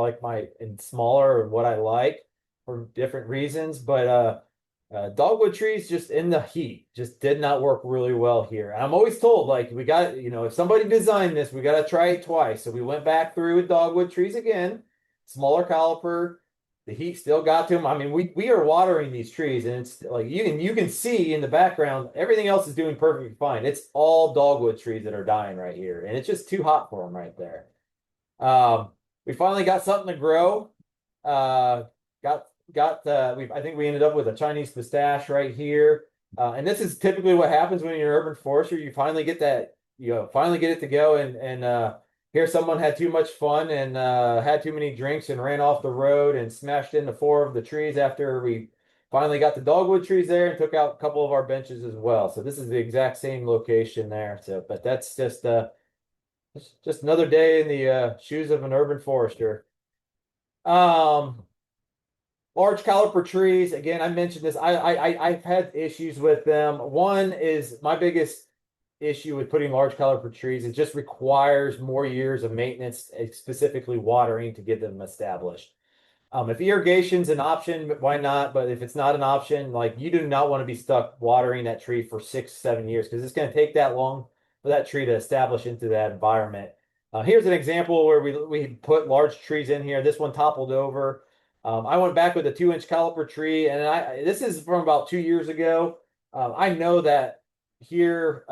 and smaller what I like for different reasons. But dogwood trees just in the heat just did not work really well here. And I'm always told like we got, if somebody designed this, we got to try it twice. So we went back through with dogwood trees again, smaller caliper. The heat still got to them. I mean, we are watering these trees, and it's like you can see in the background, everything else is doing perfectly fine. It's all dogwood trees that are dying right here, and it's just too hot for them right there. We finally got something to grow. I think we ended up with a Chinese pistache right here. And this is typically what happens when you're an urban forester. You finally get that, finally get it to go, and here someone had too much fun and had too many drinks and ran off the road and smashed into 4 of the trees after we finally got the dogwood trees there and took out a couple of our benches as well. So this is the exact same location there. So, but that's just another day in the shoes of an urban forester. Large caliper trees. Again, I mentioned this. I've had issues with them. One is my biggest issue with putting large caliper trees. It just requires more years of maintenance, specifically watering to get them established. If irrigation's an option, why not? But if it's not an option, like you do not want to be stuck watering that tree for 6, 7 years because it's going to take that long for that tree to establish into that environment. Here's an example where we put large trees in here. This one toppled over. I went back with a 2-inch caliper tree, and this is from about 2 years ago. I know that here,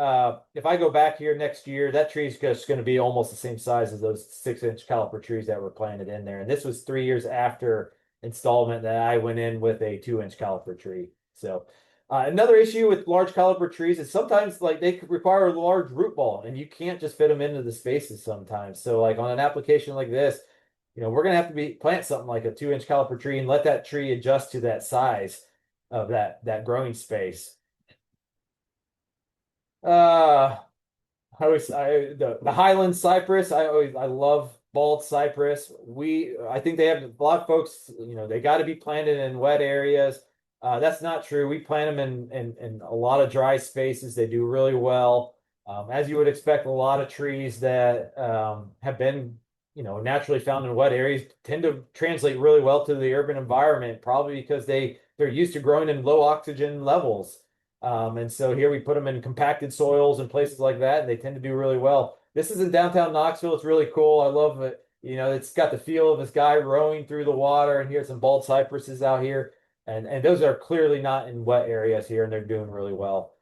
if I go back here next year, that tree is just going to be almost the same size as those 6-inch caliper trees that were planted in there. And this was 3 years after installment that I went in with a 2-inch caliper tree. So another issue with large caliper trees is sometimes like they require a large root ball, and you can't just fit them into the spaces sometimes. So like on an application like this, we're going to have to plant something like a 2-inch caliper tree and let that tree adjust to that size of that growing space. The Highland cypress. I love bald cypress. I think they have a lot of folks. They got to be planted in wet areas. That's not true. We plant them in a lot of dry spaces. They do really well. As you would expect, a lot of trees that have been naturally found in wet areas tend to translate really well to the urban environment, probably because they're used to growing in low oxygen levels. And so here we put them in compacted soils and places like that, and they tend to do really well. This is in downtown Knoxville. It's really cool. I love it. It's got the feel of this guy rowing through the water, and here's some bald cypresses out here. And those are clearly not in wet areas here, and they're doing really well.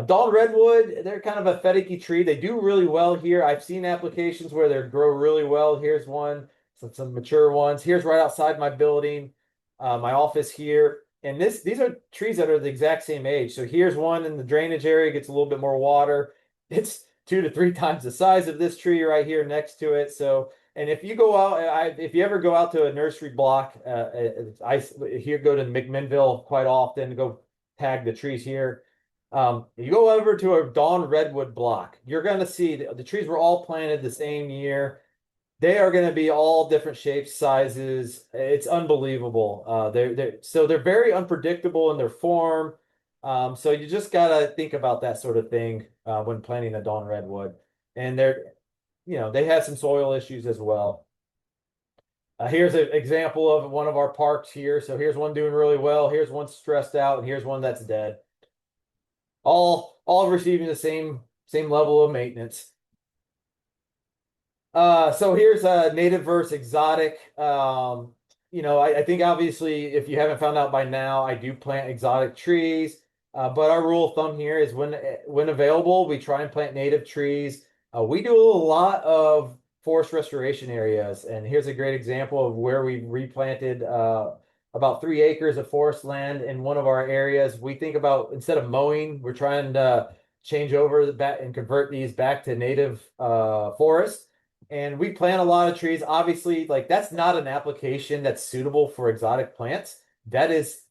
Dawn redwood, they're kind of a finicky tree. They do really well here. I've seen applications where they grow really well. Here's one, some mature ones. Here's right outside my building, my office here. And these are trees that are the exact same age. So here's one in the drainage area, gets a little bit more water. It's 2 to 3 times the size of this tree right here next to it. So, and if you go out, if you ever go out to a nursery block, I here go to McMinnville quite often, go tag the trees here. You go over to a Dawn redwood block, you're going to see the trees were all planted the same year. They are going to be all different shapes, sizes. It's unbelievable. They're very unpredictable in their form. So you just got to think about that sort of thing when planting a Dawn redwood. And they have some soil issues as well. Here's an example of one of our parks here. So here's one doing really well. Here's one stressed out, and here's one that's dead. All receiving the same level of maintenance. So here's a native versus exotic. I think obviously if you haven't found out by now, I do plant exotic trees. But our rule of thumb here is when available, we try and plant native trees. We do a lot of forest restoration areas, and here's a great example of where we replanted about 3 acres of forest land in one of our areas. We think about, instead of mowing, we're trying to change over back and convert these back to native forest. And we plant a lot of trees. Obviously, like that's not an application that's suitable for exotic plants. That is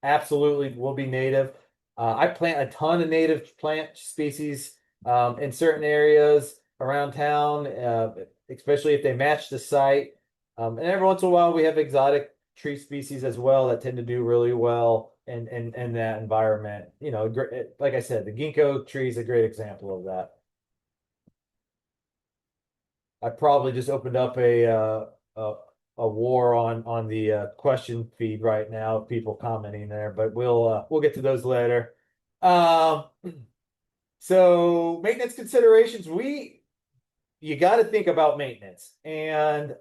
absolutely will be native. I plant a ton of native plant species in certain areas around town, especially if they match the site. And every once in a while, we have exotic tree species as well that tend to do really well in that environment. Like I said, the ginkgo tree is a great example of that. I probably just opened up a war on the question feed right now, people commenting there, but we'll get to those later. So maintenance considerations, you got to think about maintenance, and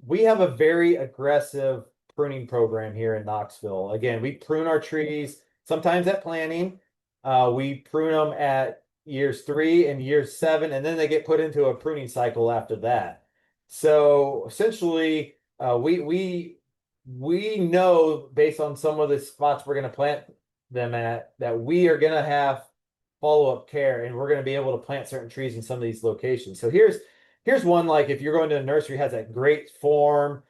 we have a very aggressive pruning program here in Knoxville. Again, we prune our trees sometimes at planting. We prune them at years 3 and years 7, and then they get put into a pruning cycle after that. So essentially, we know based on some of the spots we're going to plant them at that we are going to have follow-up care, and we're going to be able to plant certain trees in some of these locations. So here's one, like if you're going to a nursery, has that great form,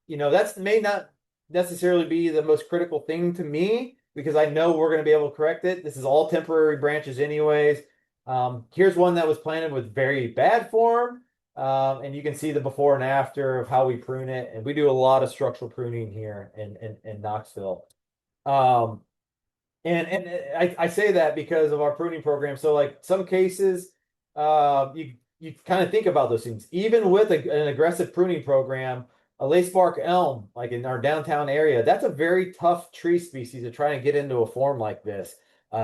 that may not necessarily be the most critical thing to me because I know we're going to be able to correct it. This is all temporary branches anyways. Here's one that was planted with very bad form, and you can see the before and after of how we prune it. And we do a lot of structural pruning here in Knoxville. I say that because of our pruning program. So like some cases, you kind of think about those things. Even with an aggressive pruning program, a lace bark elm, like in our downtown area, that's a very tough tree species to try and get into a form like this.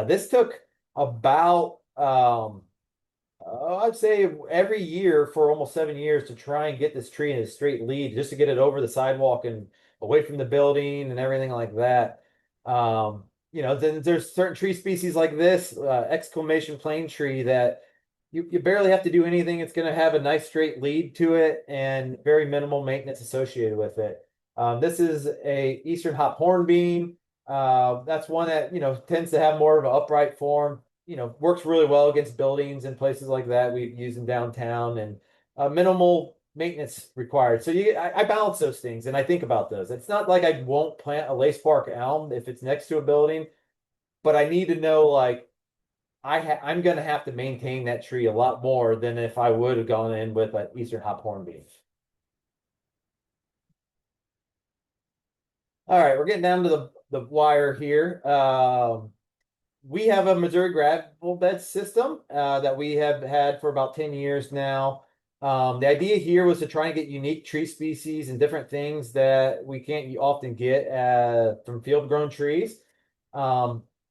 This took about I'd say every year for almost 7 years to try and get this tree in a straight lead, just to get it over the sidewalk and away from the building and everything like that. Then there's certain tree species like this, exclamation plane tree, that you barely have to do anything. It's going to have a nice straight lead to it and very minimal maintenance associated with it. This is a Eastern hop hornbeam. That's one that, tends to have more of an upright form, works really well against buildings and places like that. We use them downtown, and minimal maintenance required. So I balance those things and I think about those. It's not like I won't plant a lace bark elm if it's next to a building, but I need to know, like, I'm going to have to maintain that tree a lot more than if I would have gone in with an Eastern hop hornbeam. All right, we're getting down to the wire here. We have a Missouri gravel bed system that we have had for about 10 years now. The idea here was to try and get unique tree species and different things that we can't often get from field grown trees.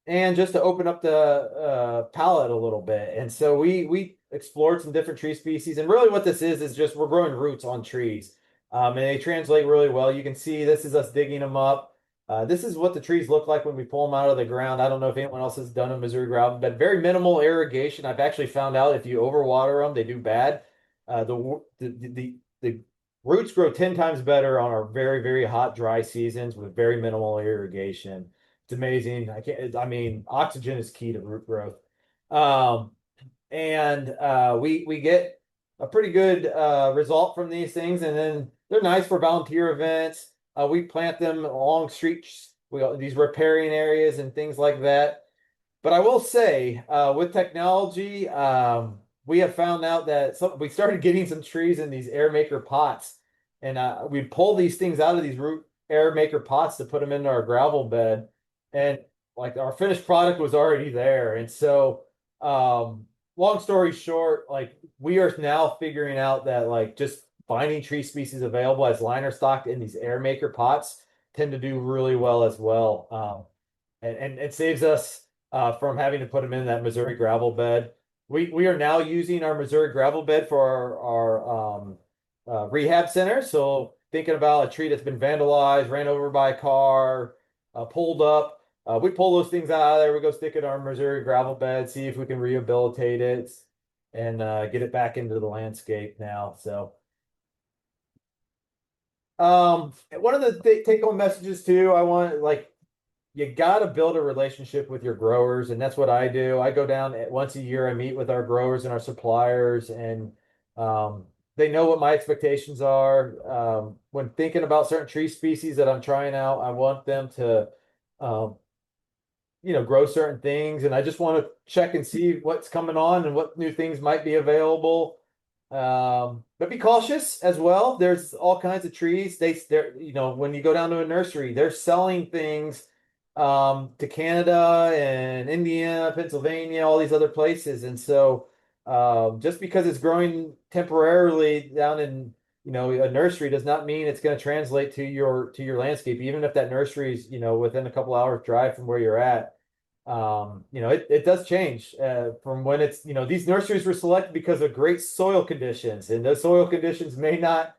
And just to open up the palette a little bit. And so we explored some different tree species. And really what this is just we're growing roots on trees. And they translate really well. You can see this is us digging them up. This is what the trees look like when we pull them out of the ground. I don't know if anyone else has done a Missouri gravel bed. Very minimal irrigation. I've actually found out if you overwater them, they do bad. The roots grow 10 times better on our very, very hot, dry seasons with very minimal irrigation. It's amazing. I mean, oxygen is key to root growth. We get a pretty good result from these things, and then they're nice for volunteer events. We plant them along streets, these riparian areas and things like that. But I will say, with technology, we have found out that we started getting some trees in these air maker pots, and we pull these things out of these root air maker pots to put them into our gravel bed, and like our finished product was already there. And so, long story short, like we are now figuring out that like just finding tree species available as liner stock in these air maker pots tend to do really well as well. And it saves us from having to put them in that Missouri gravel bed. We are now using our Missouri gravel bed for our rehab center. So thinking about a tree that's been vandalized, ran over by a car, pulled up, we pull those things out of there. We go stick it in our Missouri gravel bed, see if we can rehabilitate it and get it back into the landscape now. So one of the take-home messages too, I want, like, you got to build a relationship with your growers, and that's what I do. I go down once a year. I meet with our growers and our suppliers, and they know what my expectations are. When thinking about certain tree species that I'm trying out, I want them to, grow certain things, and I just want to check and see what's coming on and what new things might be available. But be cautious as well. There's all kinds of trees. When you go down to a nursery, they're selling things to Canada and India, Pennsylvania, all these other places. And so just because it's growing temporarily down in a nursery does not mean it's going to translate to your landscape, even if that nursery is within a couple hours drive from where you're at. It does change from when it's, these nurseries were selected because of great soil conditions, and those soil conditions may not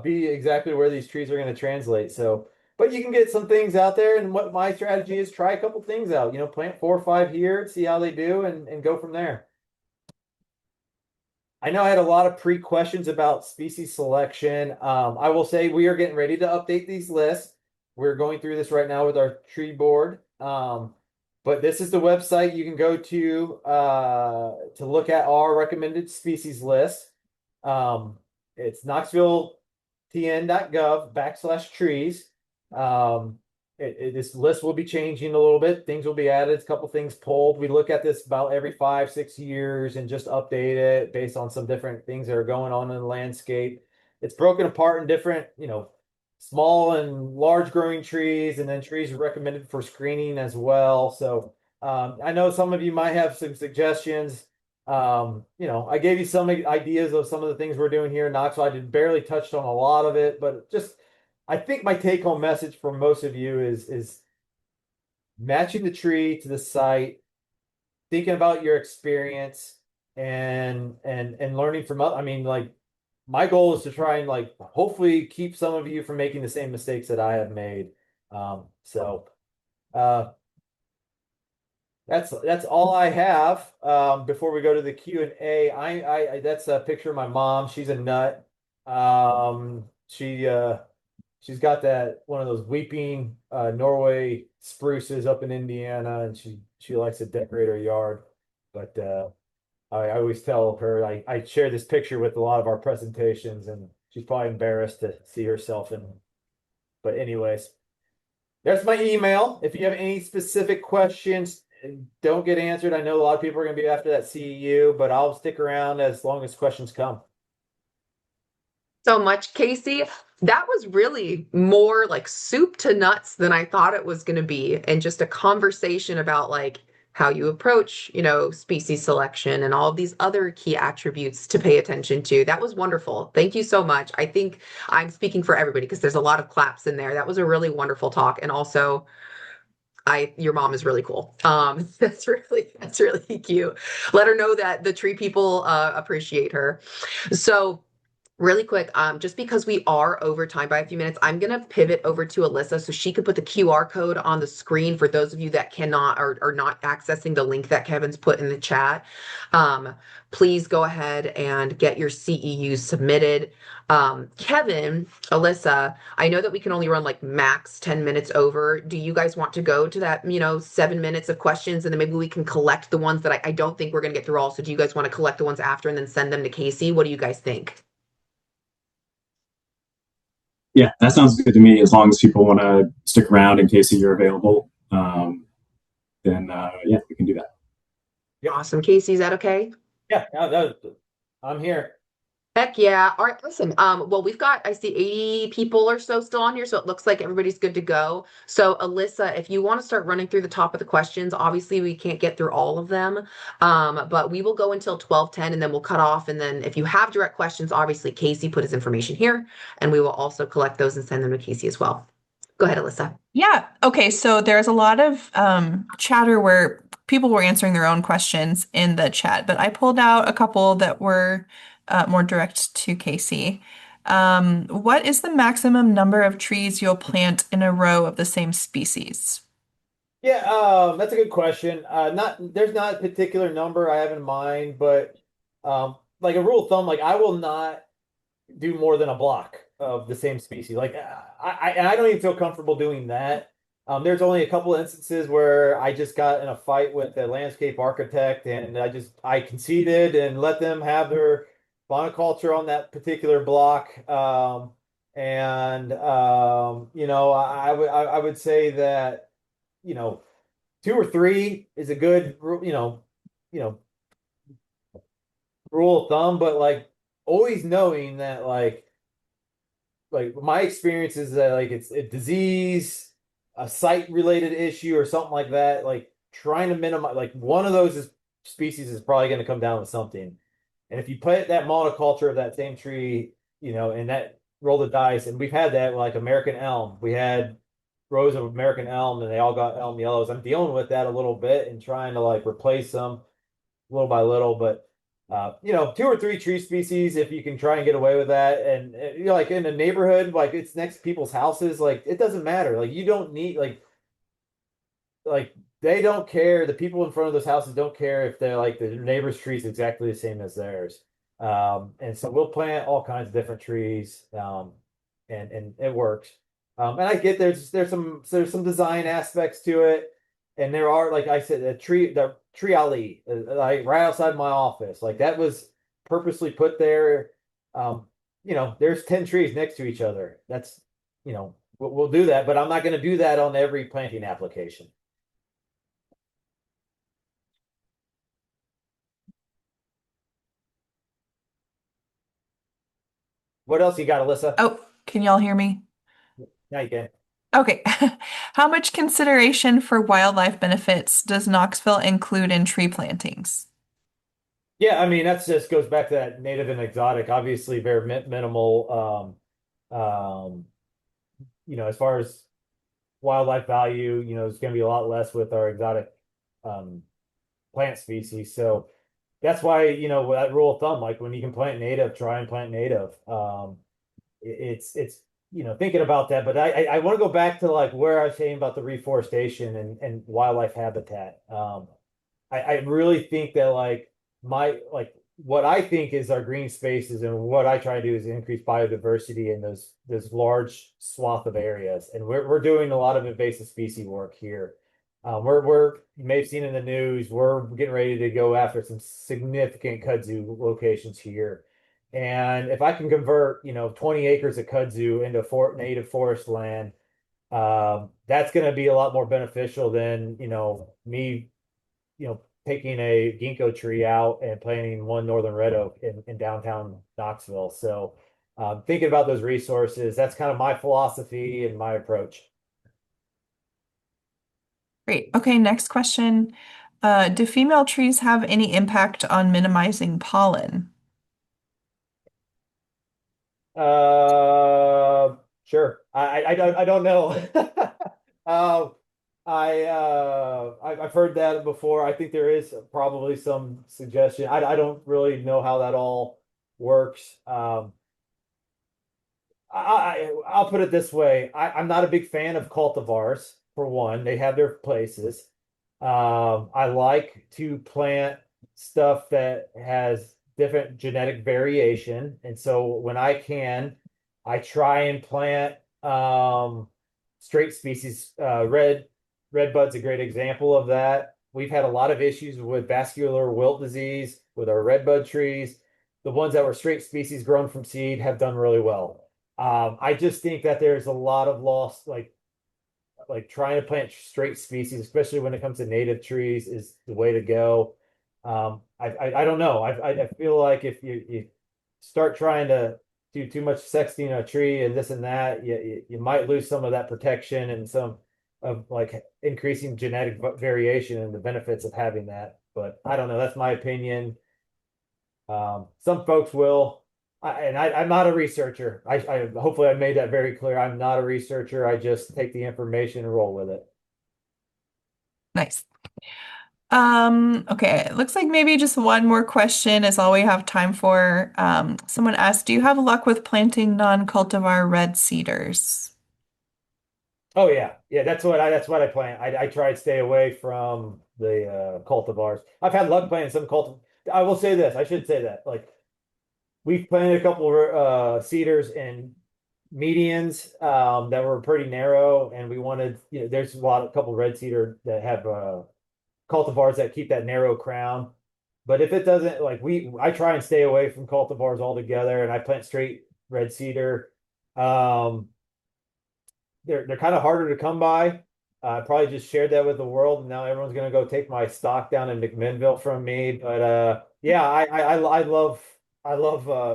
be exactly where these trees are going to translate. So, but you can get some things out there, and what my strategy is, try a couple things out, plant 4 or 5 here, see how they do, and go from there. I know I had a lot of pre-questions about species selection. I will say we are getting ready to update these lists. We're going through this right now with our tree board. But this is the website you can go to look at our recommended species list. It's knoxvilletn.gov/trees. This list will be changing a little bit. Things will be added, a couple things pulled. We look at this about every 5-6 years and just update it based on some different things that are going on in the landscape. It's broken apart in different, small and large growing trees, and then trees recommended for screening as well. So I know some of you might have some suggestions. I gave you some ideas of some of the things we're doing here in Knoxville. I did barely touched on a lot of it, but just I think my take home message for most of you is matching the tree to the site, thinking about your experience and learning from I mean, like my goal is to try and like hopefully keep some of you from making the same mistakes that I have made. So uh that's all I have. Before we go to the Q&A, I that's a picture of my mom. She's a nut. She's got that one of those weeping Norway spruces up in Indiana, and she likes to decorate her yard. But I always tell her I share this picture with a lot of our presentations, and she's probably embarrassed to see herself in. But anyways, there's my email. If you have any specific questions, don't get answered. I know a lot of people are going to be after that CEU, but I'll stick around as long as questions come. So much, Kasey. That was really more like soup to nuts than I thought it was going to be, and just a conversation about like how you approach, species selection and all of these other key attributes to pay attention to. That was wonderful. Thank you so much. I think I'm speaking for everybody because there's a lot of claps in there. That was a really wonderful talk, and also your mom is really cool. That's really cute. Let her know that the tree people appreciate her. So really quick, just because we are over time by a few minutes, I'm going to pivot over to Alyssa so she could put the QR code on the screen for those of you that cannot or are not accessing the link that Kevin's put in the chat. Please go ahead and get your CEUs submitted. Kevin, Alyssa, I know that we can only run like max 10 minutes over. Do you guys want to go to that, 7 minutes of questions, and then maybe we can collect the ones that I don't think we're going to get through all. So do you guys want to collect the ones after and then send them to Kasey? What do you guys think? Yeah, that sounds good to me. As long as people want to stick around in case you're available, then yeah, we can do that. Yep. Awesome. Kasey, is that okay? Yeah, no, I'm here. Heck yeah. All right, listen. Well, I see 80 people or so still on here, so it looks like everybody's good to go. So, Alyssa, if you want to start running through the top of the questions, obviously we can't get through all of them. But we will go until 12:10 and then we'll cut off. And then if you have direct questions, obviously Kasey put his information here, and we will also collect those and send them to Kasey as well. Go ahead, Alyssa. Yeah. Okay. So there's a lot of chatter where people were answering their own questions in the chat, but I pulled out a couple that were more direct to Kasey. What is the maximum number of trees you'll plant in a row of the same species? Yeah, that's a good question. There's not a particular number I have in mind, but like a rule of thumb, like I will not do more than a block of the same species. Like I don't even feel comfortable doing that. There's only a couple of instances where I just got in a fight with a landscape architect, and I conceded and let them have their monoculture on that particular block. I would say that, 2 or 3 is a good, rule of thumb, but like always knowing that like my experience is that like it's a disease, a site related issue or something like that, like trying to minimize like one of those species is probably going to come down with something. And if you put that monoculture of that same tree, and that roll the dice, and we've had that like American elm. We had rows of American elm and they all got elm yellows. I'm dealing with that a little bit and trying to like replace them little by little, but 2 or 3 tree species, if you can try and get away with that, and like in a neighborhood, like it's next to people's houses, like it doesn't matter. Like you don't need like they don't care. The people in front of those houses don't care if they're like the neighbor's tree is exactly the same as theirs. And so we'll plant all kinds of different trees, and it works. And I get there's some design aspects to it, and there are, like I said, the tree alley, like right outside my office, like that was purposely put there. There's 10 trees next to each other. That's we'll do that, but I'm not going to do that on every planting application. What else you got, Alyssa? Oh, can y'all hear me? Now you can. Okay. How much consideration for wildlife benefits does Knoxville include in tree plantings? Yeah, I mean that's just goes back to that native and exotic. Obviously, very minimal. As far as wildlife value, it's going to be a lot less with our exotic um, plant species. So that's why, that rule of thumb, like when you can plant native, try and plant native. It's thinking about that, but I want to go back to like where I was saying about the reforestation and wildlife habitat. I really think that like what I think is our green spaces and what I try to do is increase biodiversity in those large swath of areas. And we're doing a lot of invasive species work here. You may have seen in the news, we're getting ready to go after some significant kudzu locations here. And if I can convert, 20 acres of kudzu into native forest land, that's going to be a lot more beneficial than, me, taking a ginkgo tree out and planting one northern red oak in downtown Knoxville. So, thinking about those resources, that's kind of my philosophy and my approach. Great. Okay, next question. Do female trees have any impact on minimizing pollen? Sure. I don't know. Um, I've heard that before. I think there is probably some suggestion. I don't really know how that all works. I'll put it this way. I'm not a big fan of cultivars, for one. They have their places. I like to plant stuff that has different genetic variation. And so when I can, I try and plant straight species. Red bud's a great example of that. We've had a lot of issues with vascular wilt disease with our red bud trees. The ones that were straight species grown from seed have done really well. I just think that there's a lot of loss, like trying to plant straight species, especially when it comes to native trees, is the way to go. I don't know. I feel like if you start trying to do too much sexting a tree and this and that, you might lose some of that protection and some of like increasing genetic variation and the benefits of having that. But I don't know. That's my opinion. Some folks will. I'm not a researcher. I hopefully I made that very clear. I'm not a researcher. I just take the information and roll with it. Nice. Okay, it looks like maybe just one more question is all we have time for. Someone asked, do you have luck with planting non-cultivar red cedars? Oh yeah, that's what I plant. I try to stay away from the cultivars. I've had luck planting some cultivars. I will say this. I should say that like we've planted a couple of cedars and medians that were pretty narrow, and we wanted, there's a couple of red cedar that have cultivars that keep that narrow crown. But if it doesn't, like I try and stay away from cultivars altogether, and I plant straight red cedar. Um, they're kind of harder to come by. I probably just shared that with the world, and now everyone's gonna go take my stock down in McMinnville from me. But yeah, I love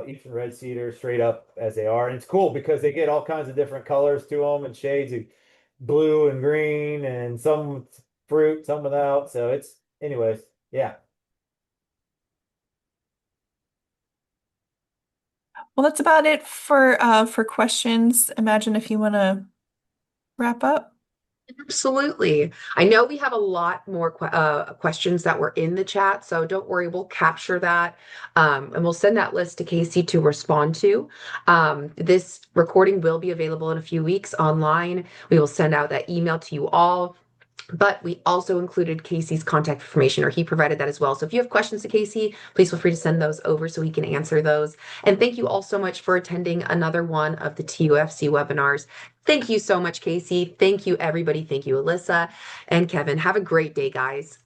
Eastern red cedar straight up as they are, and it's cool because they get all kinds of different colors to them and shades of blue and green, and some with fruit, some without. So it's, anyways, yeah. Well, that's about it for questions. Imagine if you want to wrap up. Absolutely. I know we have a lot more questions that were in the chat, so don't worry, we'll capture that, and we'll send that list to Kasey to respond to. This recording will be available in a few weeks online. We will send out that email to you all. But we also included Kasey's contact information, or he provided that as well. So if you have questions to Kasey, please feel free to send those over so he can answer those. And thank you all so much for attending another one of the TUFC webinars. Thank you so much, Kasey. Thank you, everybody. Thank you, Alyssa and Kevin. Have a great day, guys.